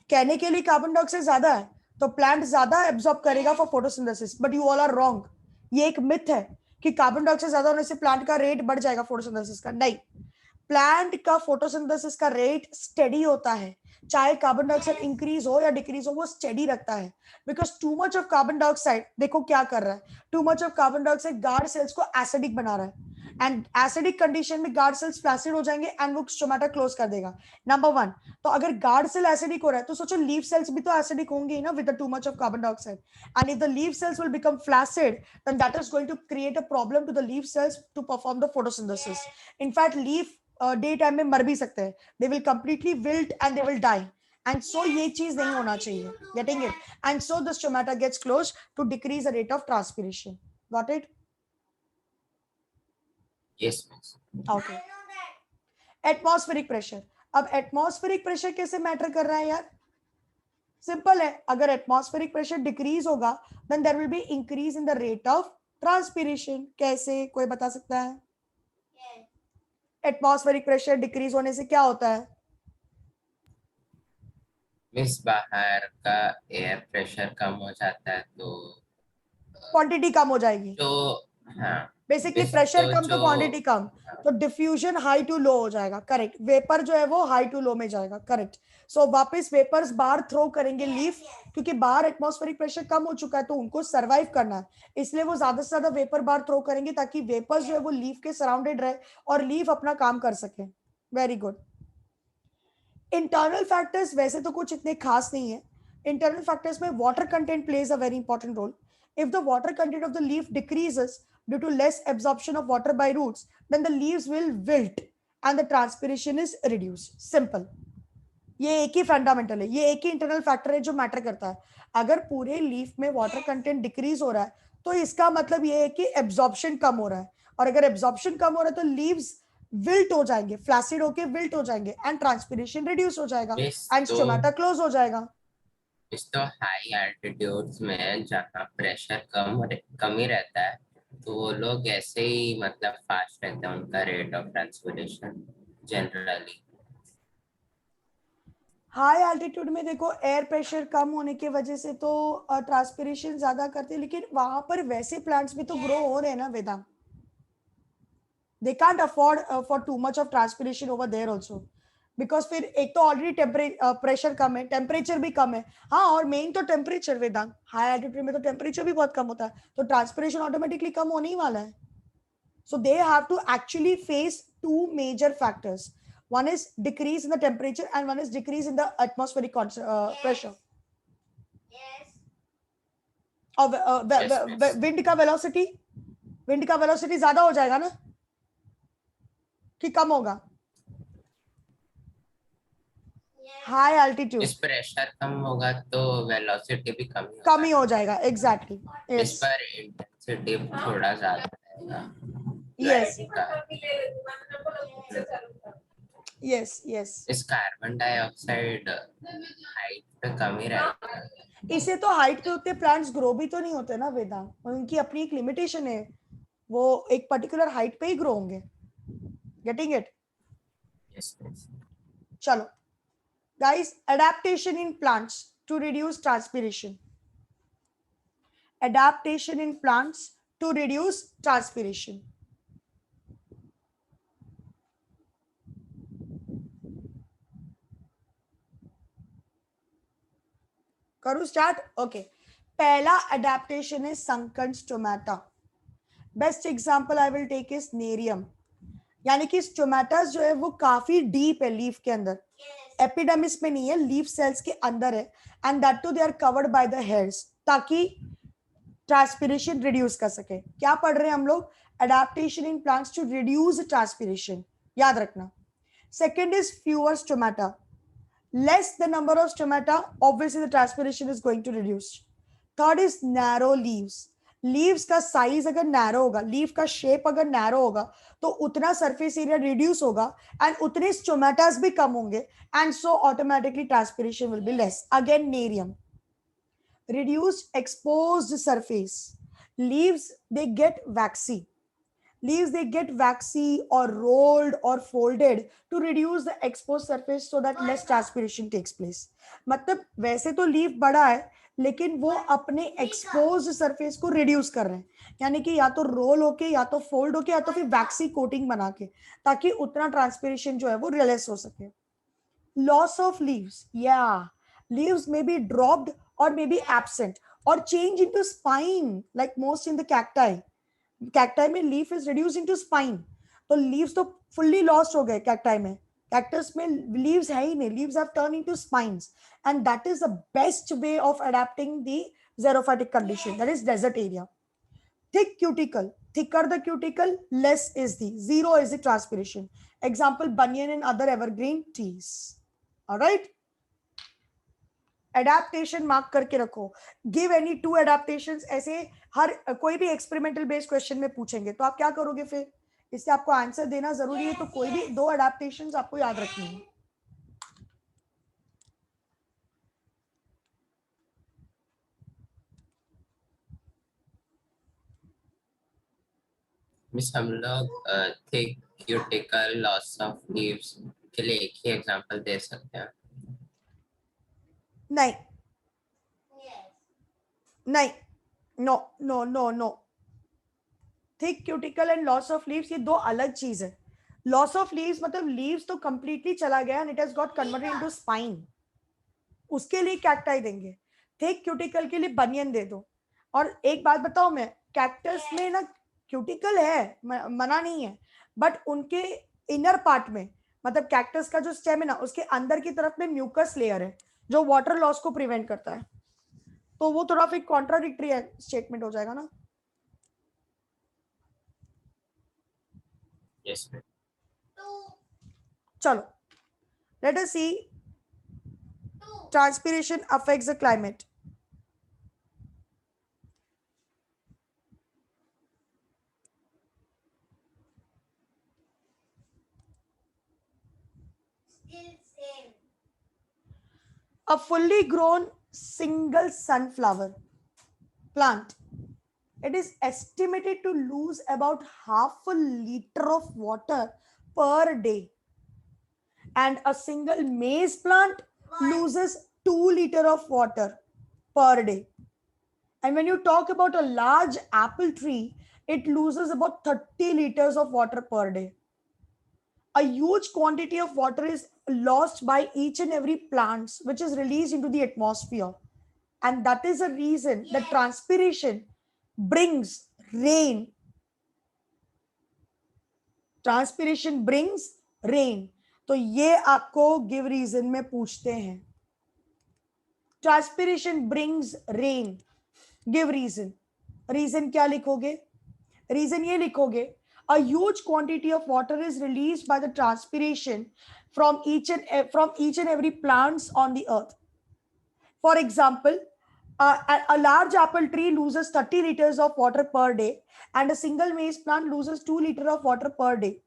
कहने के लिए कार्बन डाइऑक्साइड ज्यादा है तो प्लांट ज्यादा एब्जॉर्ब करेगा for photosynthesis, but you all are wrong. ये एक मिथ है कि कार्बन डाइऑक्साइड ज्यादा होने से प्लांट का रेट बढ़ जाएगा फोटोसिंथेसिस का। नहीं, प्लांट का फोटोसिंथेसिस का रेट स्टेडी होता है, चाहे कार्बन डाइऑक्साइड इंक्रीज हो या डिक्रीज हो, वो स्टेडी रखता है। Because to much of carbon dioxide देखो क्या कर रहा है, to much of carbon dioxide guard cells को एसिडिक बना रहा है, एंड एसिडिक कंडीशन में गार्ड सेल्स फ्लैसिड हो जाएंगे एंड वो स्टोमेटा क्लोज कर देगा। नंबर वन, तो अगर गार्ड सेल एसिडिक हो रहा है तो सोचो लीफ सेल्स भी तो एसिडिक होंगे ना with too much of carbon dioxide, and if the leaf cells will become flaccid then that is going to create a problem to the leaf cells to perform the photosynthesis. In fact leaf day time में मर भी सकते हैं, they will completely wilt and they will die, and so ये चीज नहीं होना चाहिए। Getting it? And so the stomata gets closed to decrease the rate of transpiration. Got it? Yes, miss. Okay. I know that. Atmospheric pressure. अब एटमॉस्फेरिक प्रेशर कैसे मैटर कर रहा है यार? सिंपल है, अगर एटमॉस्फेरिक प्रेशर डिक्रीज होगा then there will be increase in the rate of transpiration. कैसे, कोई बता सकता है? एटमॉस्फेरिक प्रेशर डिक्रीज होने से क्या होता है? मिस बाहर का एयर प्रेशर कम हो जाता है तो क्वांटिटी कम हो जाएगी. जो हाँ बेसिकली मिस प्रेशर तो कम तो जो क्वांटिटी कम, तो डिफ्यूजन हाई टू लो हो जाएगा. करेक्ट. वेपर जो है वो हाई टू लो में जाएगा. करेक्ट. सो वापस वेपर्स बाहर थ्रो करेंगे लीफ, क्योंकि बाहर एटमॉस्फेरिक प्रेशर कम हो चुका है तो उनको सरवाइव करना है, इसलिए वो ज्यादा से ज्यादा वेपर बाहर थ्रो करेंगे ताकि वेपर्स जो है वो लीफ के सराउंडेड रहे और लीफ अपना काम कर सके. Very good. इंटरनल फैक्टर्स वैसे तो कुछ इतने खास नहीं है. इंटरनल फैक्टर्स में water content plays a very important role. If the water content of the leaf decreases due to less absorption of water by roots, then the leaves will wilt and the transpiration is reduced. Simple. ये एक ही फंडामेंटल है, ये एक ही इंटरनल फैक्टर है जो मैटर करता है. अगर पूरे लीफ में वाटर कंटेंट डिक्रीज हो रहा है तो इसका मतलब ये है कि एब्जॉर्प्शन कम हो रहा है, और अगर एब्जॉर्प्शन कम हो रहा है तो लीव्स विल्ट हो जाएंगे, फ्लैसिड होके विल्ट हो जाएंगे एंड ट्रांसपिरेशन रिड्यूस हो जाएगा मिस एंड स्टोमेटा क्लोज हो जाएगा. इस तो हाई एल्टीट्यूड्स में जहाँ प्रेशर कम ही रहता है तो वो लोग ऐसे ही मतलब फास्ट रहते हैं, उनका rate of transpiration generally. High altitude में देखो एयर प्रेशर कम होने की वजह से तो ट्रांसपिरेशन ज्यादा करते हैं, लेकिन वहां पर वैसे प्लांट्स भी तो ग्रो हो रहे हैं ना Vedant. They can't afford for too much of transpiration over there also, because फिर एक तो ऑलरेडी प्रेशर कम है, टेम्परेचर भी कम है. हाँ, और मेन तो टेम्परेचर वेदांत. हाई एल्टीट्यूड में तो टेम्परेचर भी बहुत कम होता है, तो ट्रांसपिरेशन ऑटोमेटिकली कम होने ही वाला है. So they have to actually face two major factors. One is decrease in the temperature and one is decrease in the atmospheric pressure. Yes. और Yes, wind का velocity ज्यादा हो जाएगा ना कि कम होगा? हाई एल्टीट्यूड इस प्रेशर कम होगा तो वेलोसिटी भी कम ही हो जाएगा. एग्जैक्टली. इस पर इंटेंसिटी थोड़ा ज्यादा रहेगा. यस Light का यस यस. इस कार्बन डाइऑक्साइड हाइट पे कम ही रहेगा. इसे तो हाइट पे उतने प्लांट्स ग्रो भी तो नहीं होते ना वेदांत, उनकी अपनी एक लिमिटेशन है, वो एक पर्टिकुलर हाइट पे ही ग्रो होंगे. Getting it? Yes, yes. चलो guys, adaptation in plants to reduce transpiration. Adaptation in plants to reduce transpiration. करूँ स्टार्ट? ओके. पहला adaptation is sunken stomata. Best example I will take is nerium. यानी कि स्टोमेटास जो है वो काफी डीप है लीफ के अंदर, एपिडर्मिस में नहीं है, लीफ सेल्स के अंदर है, and that too they are covered by the hairs, ताकि ट्रांसपिरेशन रिड्यूस कर सके. क्या पढ़ रहे हैं हम लोग? Adaptation in plants to reduce transpiration. याद रखना. Second is fewer stomata. Less the number of stomata, obviously the transpiration is going to reduce. Third is narrow leaves. Leaves का साइज अगर नैरो होगा, लीफ का शेप अगर नैरो होगा तो उतना सरफेस एरिया रिड्यूस होगा एंड उतने स्टोमेटास भी कम होंगे, and so automatically transpiration will be less. Again nerium. reduced exposed surface. Leaves they get waxy. Leaves they get waxy or rolled or folded to reduce the exposed surface so that less transpiration takes place. मतलब वैसे तो लीफ बड़ा है लेकिन वो अपने एक्सपोज सरफेस को रिड्यूस कर रहे हैं, यानी कि या तो रोल होके या तो फोल्ड होके या तो फिर वैक्सी कोटिंग बना के, ताकि उतना ट्रांसपिरेशन जो है वो रियलाइज हो सके. Loss of leaves. या leaves may be dropped or may be absent or change into spine like most in the cacti. Cacti में leaf is reduced into spine, तो leaves तो fully lost हो गए cacti में. Cactus में leaves है ही नहीं, leaves have turned into spines, and that is the best way of adapting the xerophytic condition, that is desert area. Thick cuticle. Thicker the cuticle, less is the, zero is the transpiration. Example, banyan and other evergreen trees. All right. Adaptation mark करके रखो. Give any 2 adaptations. ऐसे हर कोई भी एक्सपेरिमेंटल बेस्ड क्वेश्चन में पूछेंगे तो आप क्या करोगे? फिर इससे आपको आंसर देना जरूरी है, तो कोई भी 2 अडेप्टेशंस आपको याद रखनी है. मिस हम लोग thick cuticle loss of leaves के लिए एक ही एग्जांपल दे सकते हैं. नहीं Yes. नहीं, no no no no. Thick cuticle and loss of leaves ये 2 अलग चीज है. लॉस ऑफ लीव्स मतलब लीव्स तो कंप्लीटली चला गया and it has got converted into spine, उसके लिए कैक्टाई देंगे. थिक क्यूटिकल के लिए बनियन दे दो. और एक बात बताओ, मैं कैक्टस में ना क्यूटिकल है, मना नहीं है, बट उनके इनर पार्ट में, मतलब कैक्टस का जो स्टेम है ना, उसके अंदर की तरफ में म्यूकस लेयर है जो वाटर लॉस को प्रिवेंट करता है. तो वो थोड़ा फिर कॉन्ट्राडिक्टरी स्टेटमेंट हो जाएगा ना. Yes ma'am. चलो, let us see transpiration affects the climate. Still same. A fully grown single sunflower plant, it is estimated to lose about half a liter of water per day, and a single maize plant loses 2 liters of water per day. And when you talk about a large apple tree, it loses about 30 liters of water per day. A huge quantity of water is lost by each and every plant, which is released into the atmosphere. And that is the reason that transpiration brings rain. Transpiration brings rain. तो ये आपको गिव रीजन में पूछते हैं. Transpiration brings rain. Give reason. Reason क्या लिखोगे? रीजन ये लिखोगे, a huge quantity of water is released by the transpiration from each and every plants on the earth. For example, a large apple tree loses 30 liters of water per day, and a single maize plant loses 2 liters of water per day.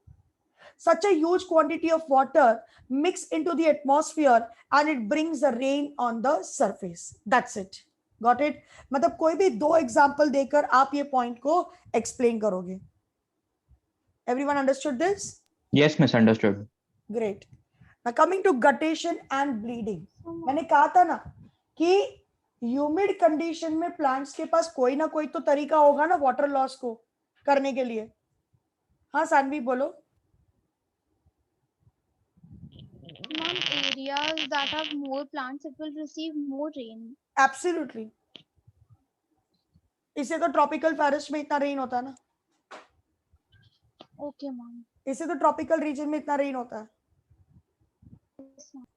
Such a huge quantity of water mix into the atmosphere and it brings the rain on the surface. That's it. Got it? मतलब कोई भी 2 एग्जाम्पल देकर आप ये पॉइंट को एक्सप्लेन करोगे. Everyone understood this? Yes, misunderstood. Great. Now coming to guttation and bleeding. मैंने कहा था ना कि ह्यूमिड कंडीशन में प्लांट्स के पास कोई ना कोई तो तरीका होगा ना वाटर लॉस को करने के लिए. हाँ सानवी बोलो. Ma'am, areas that have more plants, it will receive more rain. Absolutely. इसे तो ट्रॉपिकल फॉरेस्ट में इतना रेन होता है ना. Okay, ma'am. इसे तो ट्रॉपिकल रीजन में इतना रेन होता है. Yes, ma'am.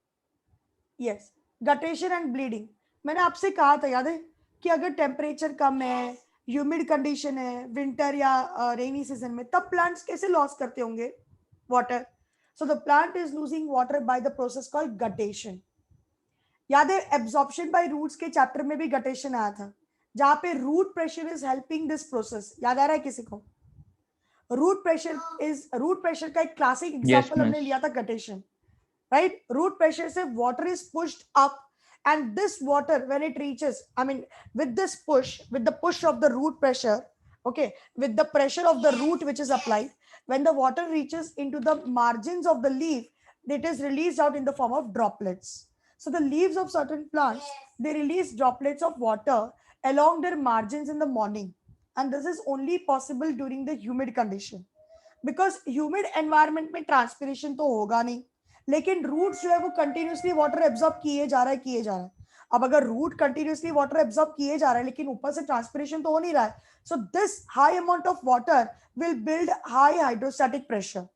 Yes. Guttation and bleeding, मैंने आपसे कहा था, याद है कि अगर टेम्परेचर कम है, ह्यूमिड कंडीशन है, विंटर या रेनी सीजन में, तब प्लांट्स कैसे लॉस करते होंगे water. So the plant is losing water by the process called guttation. याद है एब्जॉर्प्शन बाय रूट्स के चैप्टर में भी गटेशन आया था, जहां पे root pressure is helping this process. याद आ रहा है किसी को? रूट प्रेशर का एक क्लासिक एग्जांपल हमने लिया था गटेशन, राइट. रूट प्रेशर से water is pushed up, and this water when it reaches, I mean with the push of the root pressure, okay, with the pressure of the root which is applied, when the water reaches into the margins of the leaf, it is released out in the form of droplets. So the leaves of certain plants, they release droplets of water along their margins in the morning, and this is only possible during the humid condition, because humid environment में transpiration तो होगा नहीं, लेकिन रूट जो है वो कंटिन्यूसली वाटर एब्जॉर्ब किए जा रहा है. अब अगर रूट कंटिन्यूसली वाटर एब्जॉर्ब किए जा रहा है लेकिन ऊपर से ट्रांसपिरेशन तो हो नहीं रहा है, so this high amount of water will build high hydrostatic pressure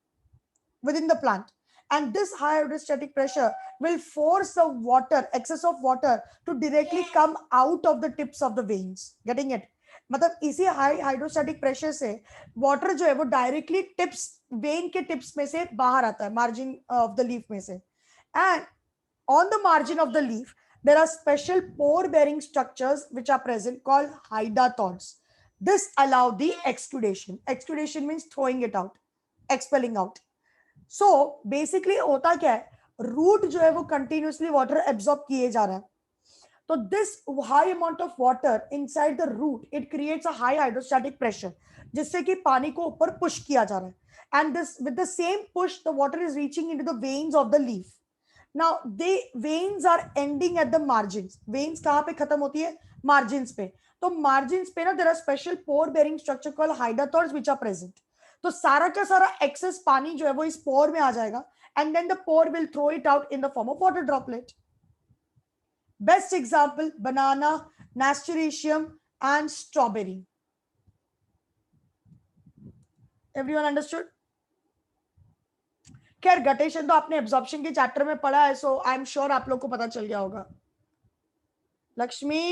with in the plant, and this high hydrostatic pressure will force the excess of water to directly come out of the tips of the veins. Getting it? मतलब इसी हाई हाइड्रोस्टैटिक प्रेशर से वाटर जो है वो डायरेक्टली टिप्स, वेन के टिप्स में से बाहर आता है, मार्जिन ऑफ द लीफ में से. And on the margin of the leaf there are special pore bearing structures which are present called hydathodes. This allow the exudation. Exudation means throwing it out. Expelling out. So basically होता क्या है, रूट जो है वो कंटिन्यूसली वाटर एब्जॉर्ब किए जा रहा है. तो this high amount of water inside the root it creates a high hydrostatic pressure, जिससे कि पानी को ऊपर पुश किया जा रहा है. And this with the same push the water is reaching into the veins of the leaf. Now they veins are ending at the margins. Veins कहां पे खत्म होती है? मार्जिन्स पे. तो मार्जिन्स पे ना there are special pore bearing structure called hydathodes which are present. तो सारा का सारा एक्सेस पानी जो है वो इस पोर में आ जाएगा, and then the pore will throw it out in the form of water droplet. Best example, banana, nasturtium and strawberry. Everyone understood? खैर गटेशन तो आपने एब्जॉर्प्शन के चैप्टर में पढ़ा है, सो आई एम श्योर आप लोग को पता चल गया होगा. Lakshmi,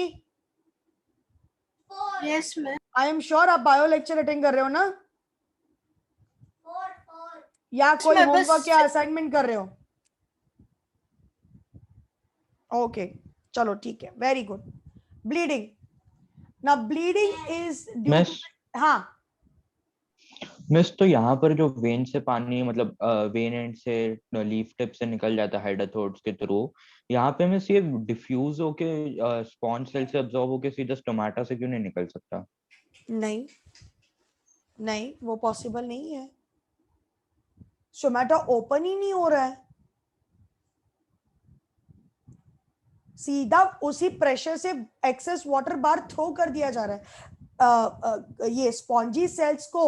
Yes, ma'am. I am sure आप बायो लेक्चर अटेंड कर रहे हो ना, 4. या कोई मैं बस- होमवर्क या असाइनमेंट कर रहे हो? ओके, चलो ठीक है, वेरी गुड. ब्लीडिंग. ना ब्लीडिंग इज मिस हाँ मिस तो यहाँ पर जो वेन से पानी मतलब वेन एंड से लीफ टिप से निकल जाता है हाइडाथोर्स के थ्रू, यहाँ पे मिस ये डिफ्यूज होके स्पॉन्ज सेल से अब्सॉर्ब होके सीधा स्टोमेटा से क्यों नहीं निकल सकता? नहीं नहीं, वो पॉसिबल नहीं है. स्टोमेटा ओपन ही नहीं हो रहा है, सीधा उसी प्रेशर से एक्सेस वाटर बाहर थ्रो कर दिया जा रहा है. ये स्पॉन्जी सेल्स को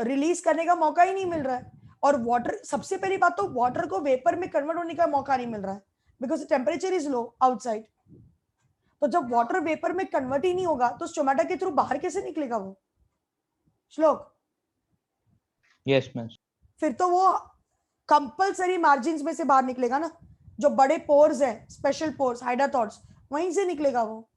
रिलीज करने का मौका ही नहीं मिल रहा है. और वाटर, सबसे पहली बात तो वाटर को वेपर में कन्वर्ट होने का मौका नहीं मिल रहा है, because temperature is low outside. तो जब वाटर वेपर में कन्वर्ट ही नहीं होगा तो स्टोमेटा के थ्रू बाहर कैसे निकलेगा वो? श्लोक, यस मिस. फिर तो वो कंपलसरी मार्जिन्स में से बाहर निकलेगा ना, जो बड़े पोर्स हैं, स्पेशल पोर्स, हाइडाथॉर्स, वहीं से निकलेगा वो.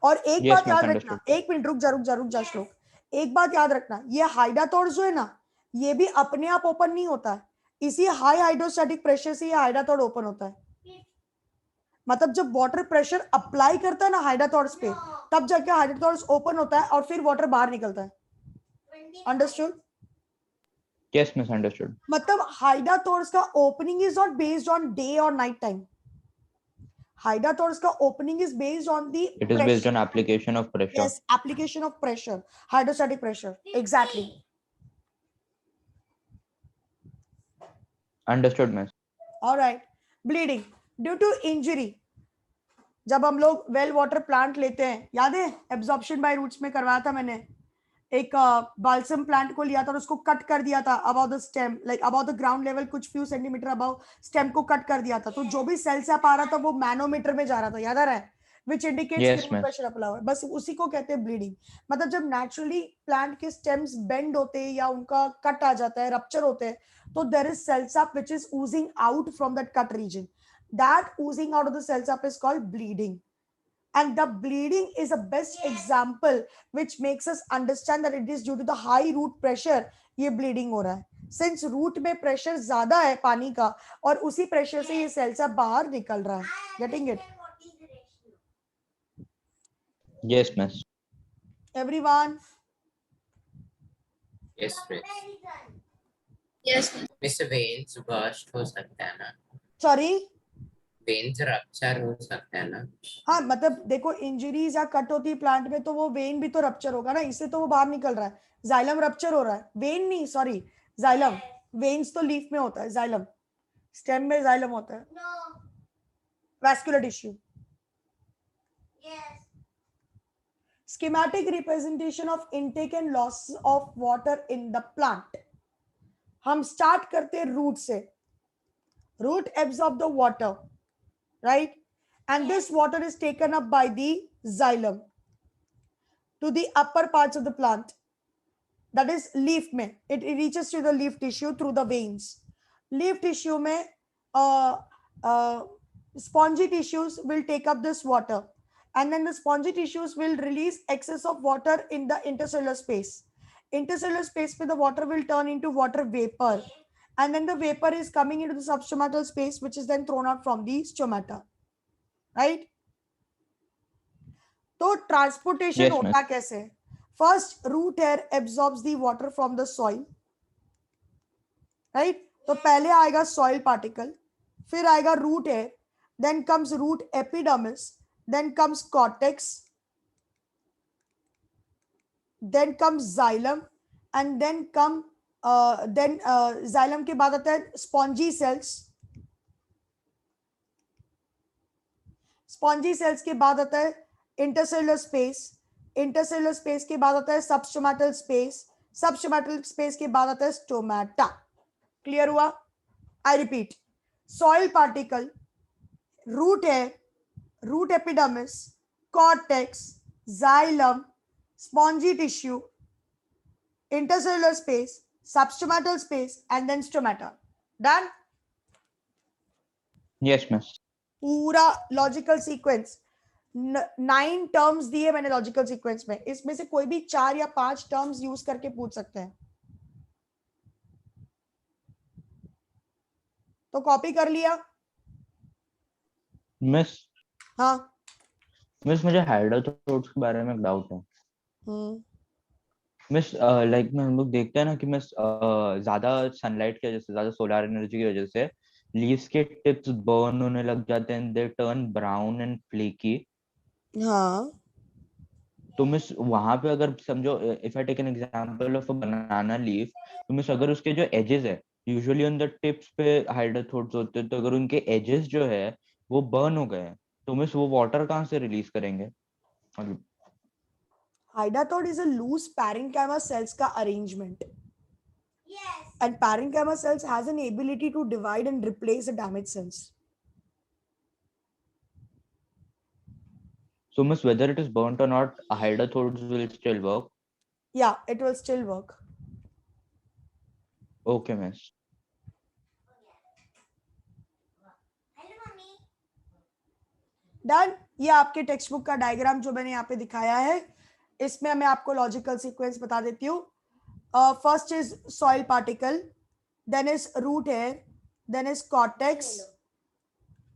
और एक Yes, बात ma'am, याद understood. रखना, एक मिनट रुक जा श्लोक, एक बात याद रखना, ये हाइडाथॉर्स जो है ना, ये भी अपने आप ओपन नहीं होता है. इसी हाई हाइड्रोस्टैटिक प्रेशर से ये हाइडाथॉर्स ओपन होता है. मतलब जब वाटर प्रेशर अप्लाई करता है ना हाइडाथॉर्स पे, तब जाके हाइडाथॉर्स ओपन होता है और फिर वाटर बाहर निकलता है. अंडरस्टूड? Yes miss, understood. मतलब हाइडाथॉर्स का opening is not based on day और नाइट टाइम. हाइडाथॉर्स का opening is based on the It is based on application of pressure. yes, application of pressure, hydrostatic pressure. Exactly. Understood miss. All right. Bleeding due to injury. जब हम लोग वेल वाटर प्लांट लेते हैं, याद है एब्जॉर्प्शन बाय रूट्स में करवाया था मैंने, एक बाल्सम प्लांट को लिया था और उसको कट कर दिया था about the stem, like about the ground level, कुछ फ्यू सेंटीमीटर अबाउ स्टेम को कट कर दिया था. तो जो भी सेल से आ रहा था वो मैनोमीटर में जा रहा था, याद आ रहा है? which indicates Yes, कि root ma'am. pressure अप्लाई हुआ है. बस उसी को कहते हैं ब्लीडिंग. मतलब जब नेचुरली प्लांट के स्टेम्स बेंड होते हैं या उनका कट आ जाता है, रप्चर होते हैं, तो there is cell sap which is oozing out from that cut region. That oozing out of the cell sap is called bleeding. And the bleeding is the best example which makes us understand that it is due to the high root pressure ये bleeding हो रहा है. Since root में pressure ज्यादा है पानी का, और उसी pressure से ये cell sap बाहर निकल रहा है. Getting it? Yes miss. Everyone? Yes, miss. Yes. Miss veins burst हो सकता है ना? Sorry? वेन्स रप्चर हो सकता है ना? हाँ, मतलब देखो इंजरीज या कट होती है प्लांट में तो वो वेन भी तो रप्चर होगा ना, इससे तो वो बाहर निकल रहा है. जाइलम रप्चर हो रहा है, वेन नहीं, सॉरी जाइलम. वेन्स तो लीफ में होता है, जाइलम स्टेम में जाइलम होता है. No. Vascular tissue. Yes. Schematic representation of intake and loss of water in the plant. हम स्टार्ट करते हैं रूट से. Root absorb the water, right? And this water is taken up by the xylem to the upper parts of the plant. That is leaf में. It reaches to the leaf tissue through the veins. Leaf tissue में spongy tissues will take up this water, and then the spongy tissues will release excess of water in the intercellular space. Intercellular space में the water will turn into water vapor, and then the vapor is coming into the substomatal space, which is then thrown out from the stomata, right? तो ट्रांसपोर्टेशन Yes, होता कैसे? First root hair absorbs the water from the soil, right? तो पहले आएगा सॉइल पार्टिकल, फिर आएगा root hair, then comes root epidermis, then comes cortex, then comes xylem, and then xylem के बाद आता है spongy cells, spongy cells के बाद आता है intercellular space, intercellular space के बाद आता है substomatal space, substomatal space के बाद आता है stomata. क्लियर हुआ? I repeat, soil particle, root hair, root epidermis, cortex, xylem, spongy tissue, intercellular space, substomatal space, and then stomata. Done? Yes, miss. पूरा लॉजिकल सीक्वेंस, 9 टर्म्स दिए मैंने लॉजिकल सीक्वेंस में, इसमें से कोई भी 4 या 5 टर्म्स यूज करके पूछ सकते हैं, तो कॉपी कर लिया? मिस हाँ. मिस मुझे हाइड्रोथोड्स के बारे में एक डाउट है. मिस लाइक में हम लोग देखते हैं ना कि मिस ज्यादा सनलाइट की वजह से, ज्यादा सोलर एनर्जी की वजह से लीव्स के टिप्स बर्न होने लग जाते हैं, they turn brown and flaky. हाँ. तो मिस वहां पे अगर समझो, if I take an example of a banana leaf, तो मिस अगर उसके जो एजेस है, यूजुअली ऑन द टिप्स पे हाइड्रोथोड्स होते हैं, तो अगर उनके एजेस जो है वो बर्न हो गए हैं, तो मिस वो वाटर कहाँ से रिलीज करेंगे? मतलब हाइड्रोथोड is a loose parenchyma cells का arrangement, Yes. and parenchyma cells has an ability to divide and replace the damaged cells. so miss, whether it is burnt or not, hydrothods will still work. Yeah, it will still work. Okay, miss. Hello, mommy. Done. ये आपके टेक्स्ट बुक का डायग्राम जो मैंने यहाँ पे दिखाया है, इसमें मैं आपको लॉजिकल सीक्वेंस बता देती हूँ. First is soil particle, then is root hair, then is cortex,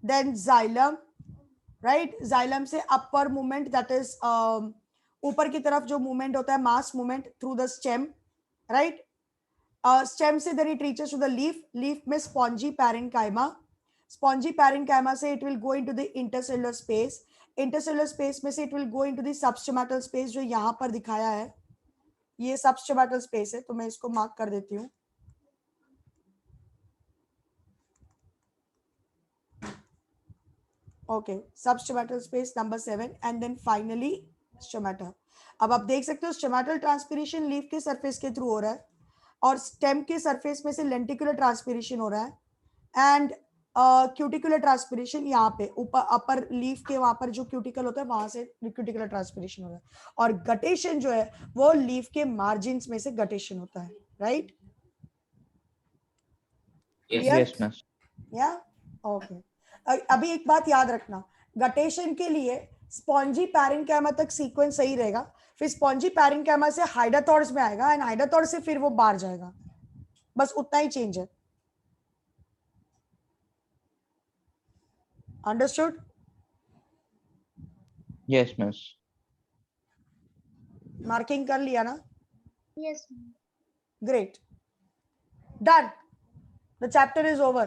then xylem, right? Xylem से अपर मूवमेंट, दैट इज ऊपर की तरफ जो मूवमेंट होता है, mass movement through the stem, right? Stem से then it reaches to the leaf, leaf में स्पॉन्जी पैरेन्काइमा, स्पॉन्जी पैरेन्काइमा से it will go into the intercellular space, intercellular space में से it will go into the substomatal space, जो यहाँ पर दिखाया है, ये सबस्टोमेटल स्पेस है, तो मैं इसको मार्क कर देती हूँ. Okay, substomatal space number 7, and then finally stomata. अब आप देख सकते हो स्टोमेटल ट्रांसपिरेशन लीफ के सरफेस के थ्रू हो रहा है, और स्टेम के सरफेस में से लेंटिकुलर ट्रांसपिरेशन हो रहा है, एंड क्यूटिकुलर ट्रांसपिरेशन यहाँ पे ऊपर अपर लीफ के वहां पर जो क्यूटिकल होता है वहां से क्यूटिकुलर ट्रांसपिरेशन हो रहा है, और गटेशन जो है वो लीफ के मार्जिन्स में से गटेशन होता है, right? Yes. Yes. Yes, miss. या ओके. अभी एक बात याद रखना, गटेशन के लिए स्पॉन्जी पैरेन्काइमा तक सीक्वेंस सही रहेगा, फिर स्पॉन्जी पैरेन्काइमा से हाइड्रोथोड्स में आएगा, एंड हाइड्रोथोड से फिर वो बाहर जाएगा, बस उतना ही चेंज है. अंडरस्टूड? Yes, miss. मार्किंग कर लिया ना? Yes. Great. Done. The chapter is over.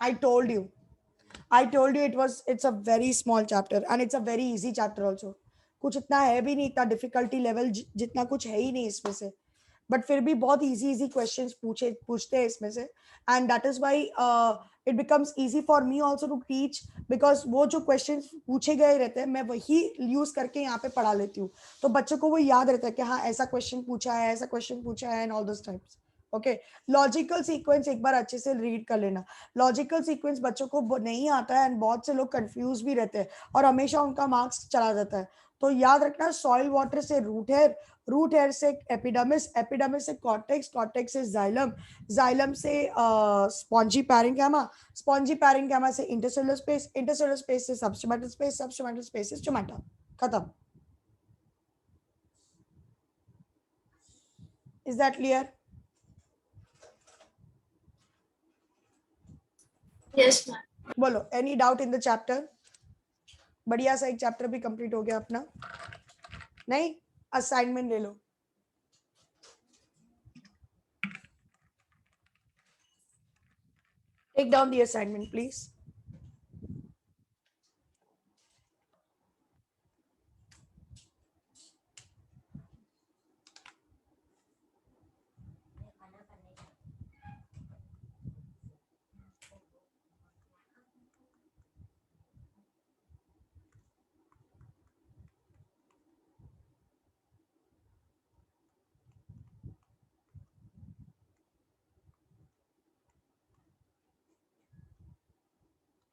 I told you it's a very small chapter, and it's a very easy chapter also. कुछ इतना है भी नहीं, इतना डिफिकल्टी लेवल जितना कुछ है ही नहीं इसमें से, बट फिर भी बहुत इजी क्वेश्चंस पूछते हैं इसमें से, and that is why it becomes easy for me also to teach, because वो जो क्वेश्चंस पूछे गए रहते हैं मैं वही यूज करके यहाँ पे पढ़ा लेती हूँ, तो बच्चों को वो याद रहता है कि हाँ ऐसा क्वेश्चन पूछा है, ऐसा क्वेश्चन पूछा है, and all those types. Okay, logical sequence एक बार अच्छे से रीड कर लेना. लॉजिकल सीक्वेंस बच्चों को नहीं आता है, एंड बहुत से लोग कंफ्यूज भी रहते हैं, और हमेशा उनका मार्क्स चला जाता है. तो याद रखना, सॉइल वाटर से रूट हेयर, रूट हेयर से एपिडर्मिस, एपिडर्मिस से कॉर्टेक्स, कॉर्टेक्स से जाइलम, जाइलम से स्पॉन्जी पैरेन्काइमा, स्पॉन्जी पैरेन्काइमा से इंटरसेलुलर स्पेस, इंटरसेलुलर स्पेस से सबस्टोमेटल स्पेस, सबस्टोमेटल स्पेस से स्टोमेटा. खत्म. Is that clear? Yes, ma'am. बोलो, any doubt in the chapter? बढ़िया सा एक चैप्टर भी कंप्लीट हो गया अपना। नहीं, असाइनमेंट ले लो। Take down the assignment please.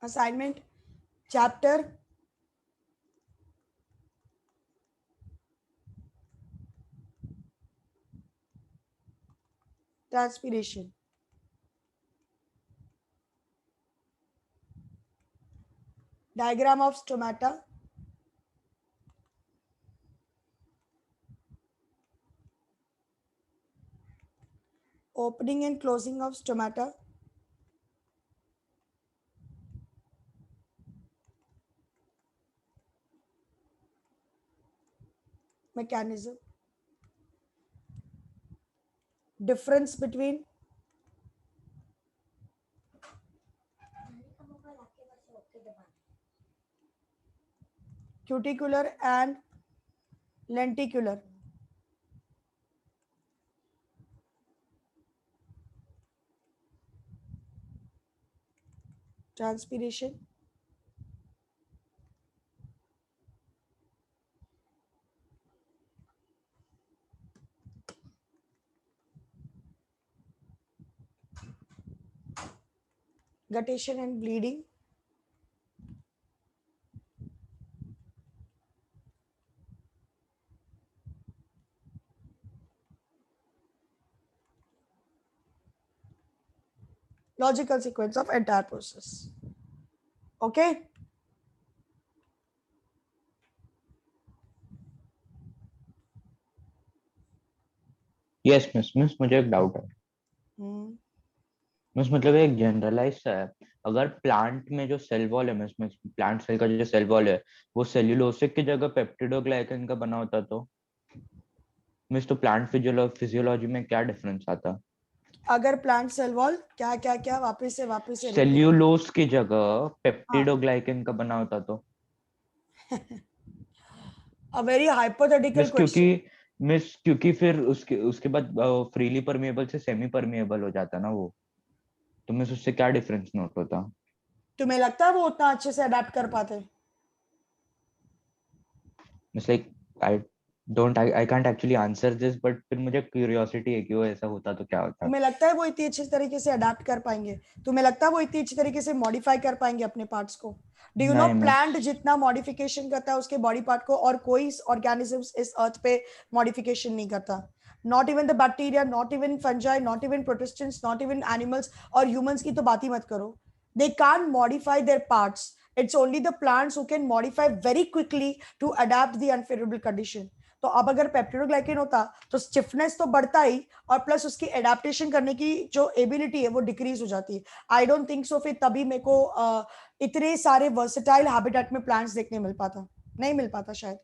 Assignment chapter transpiration. Diagram of stomata. Opening and closing of stomata. Mechanism. Difference between cuticular and lenticular. Transpiration. Guttation and bleeding. Logical sequence of entire process. Okay. Yes miss मुझे एक डाउट है Hmm. मिस, मतलब एक जनरलाइज है, अगर प्लांट में जो सेल वॉल है मिस, प्लांट सेल का जो सेल वॉल है वो सेल्यूलोसिक की जगह पेप्टिडोग्लाइकन का बना होता तो मिस, तो प्लांट फिजियोलॉजी में क्या डिफरेंस आता? अगर प्लांट सेल वॉल क्या वापस से repeat. सेल्यूलोज की जगह पेप्टिडोग्लाइकन का बना होता तो? A very hypothetical miss question. क्योंकि फिर उसके बाद फ्रीली परमिएबल से सेमी परमिएबल हो जाता ना वो, तो मिस उससे क्या डिफरेंस नोट होता? तुम्हें लगता है वो उतना अच्छे से अडेप्ट कर पाते? Miss like I can't actually answer this, but फिर मुझे क्यूरियोसिटी है कि वो ऐसा होता तो क्या होता। तुम्हें लगता है वो इतनी अच्छी तरीके से अडेप्ट कर पाएंगे? तुम्हें लगता है वो इतनी अच्छी तरीके से मॉडिफाई कर पाएंगे अपने पार्ट्स को? डू यू नो नहीं, प्लांट जितना मॉडिफिकेशन करता है उसके बॉडी पार्ट को और कोई ऑर्गेनिजम्स इस अर्थ पे मॉडिफिकेशन नहीं करता? Not even the bacteria, not even fungi, not even protistants, not even animals, और ह्यूमंस की तो बात ही मत करो. They can't modify their parts. It's only the plants who can modify very quickly to adapt the unfavorable condition. तो अब अगर पेप्टिडोग्लाइकन होता तो स्टिफनेस तो बढ़ता ही, और प्लस उसकी एडेप्टेशन करने की जो एबिलिटी है वो डिक्रीज हो जाती है. आई डोंट थिंक सो फिर तभी मेरे को इतने सारे वर्सेटाइल हैबिटेट में प्लांट्स देखने मिल पाता शायद.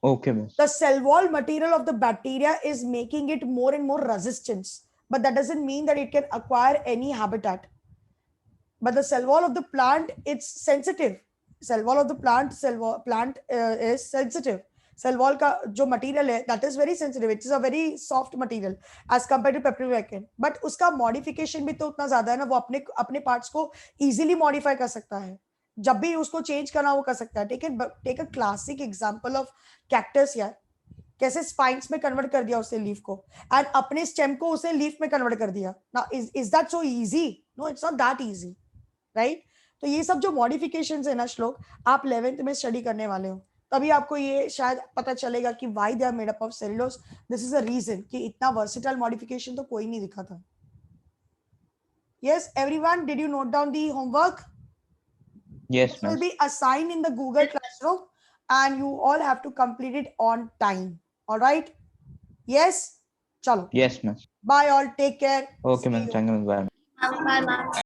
Okay, miss. The cell wall material of the bacteria is making it more and more resistance, but that doesn't mean that it can acquire any habitat. But the cell wall of the plant, it's sensitive. Cell wall of the plant, is sensitive. Cell wall का जो material है, that is very sensitive. It is a very soft material as compared to peptidoglycan. But उसका modification भी तो उतना ज़्यादा है ना, वो अपने parts को easily modify कर सकता है. जब भी उसको change करना वो कर सकता है. Take a classic example of cactus यार. कैसे स्पाइन्स में कन्वर्ट कर दिया उसने लीफ को, एंड अपने स्टेम को उसने लीफ में कन्वर्ट कर दिया. Now is that so easy? No, it's not that easy, right? तो ये सब जो मॉडिफिकेशंस है ना श्लोक, आप 11th में स्टडी करने वाले हो, तभी आपको ये शायद पता चलेगा कि why they are made up of cellulose. This is a reason कि इतना वर्सेटाइल मॉडिफिकेशन तो कोई नहीं दिखा था. Yes everyone, did you note down the homework? Yes, This will miss. be assigned in the Google Classroom and you all have to complete it on time. All right? Yes? Chalo. Yes, miss. Bye all. Take care. Okay, See miss. you. Thank you, miss. Bye. Bye, ma'am.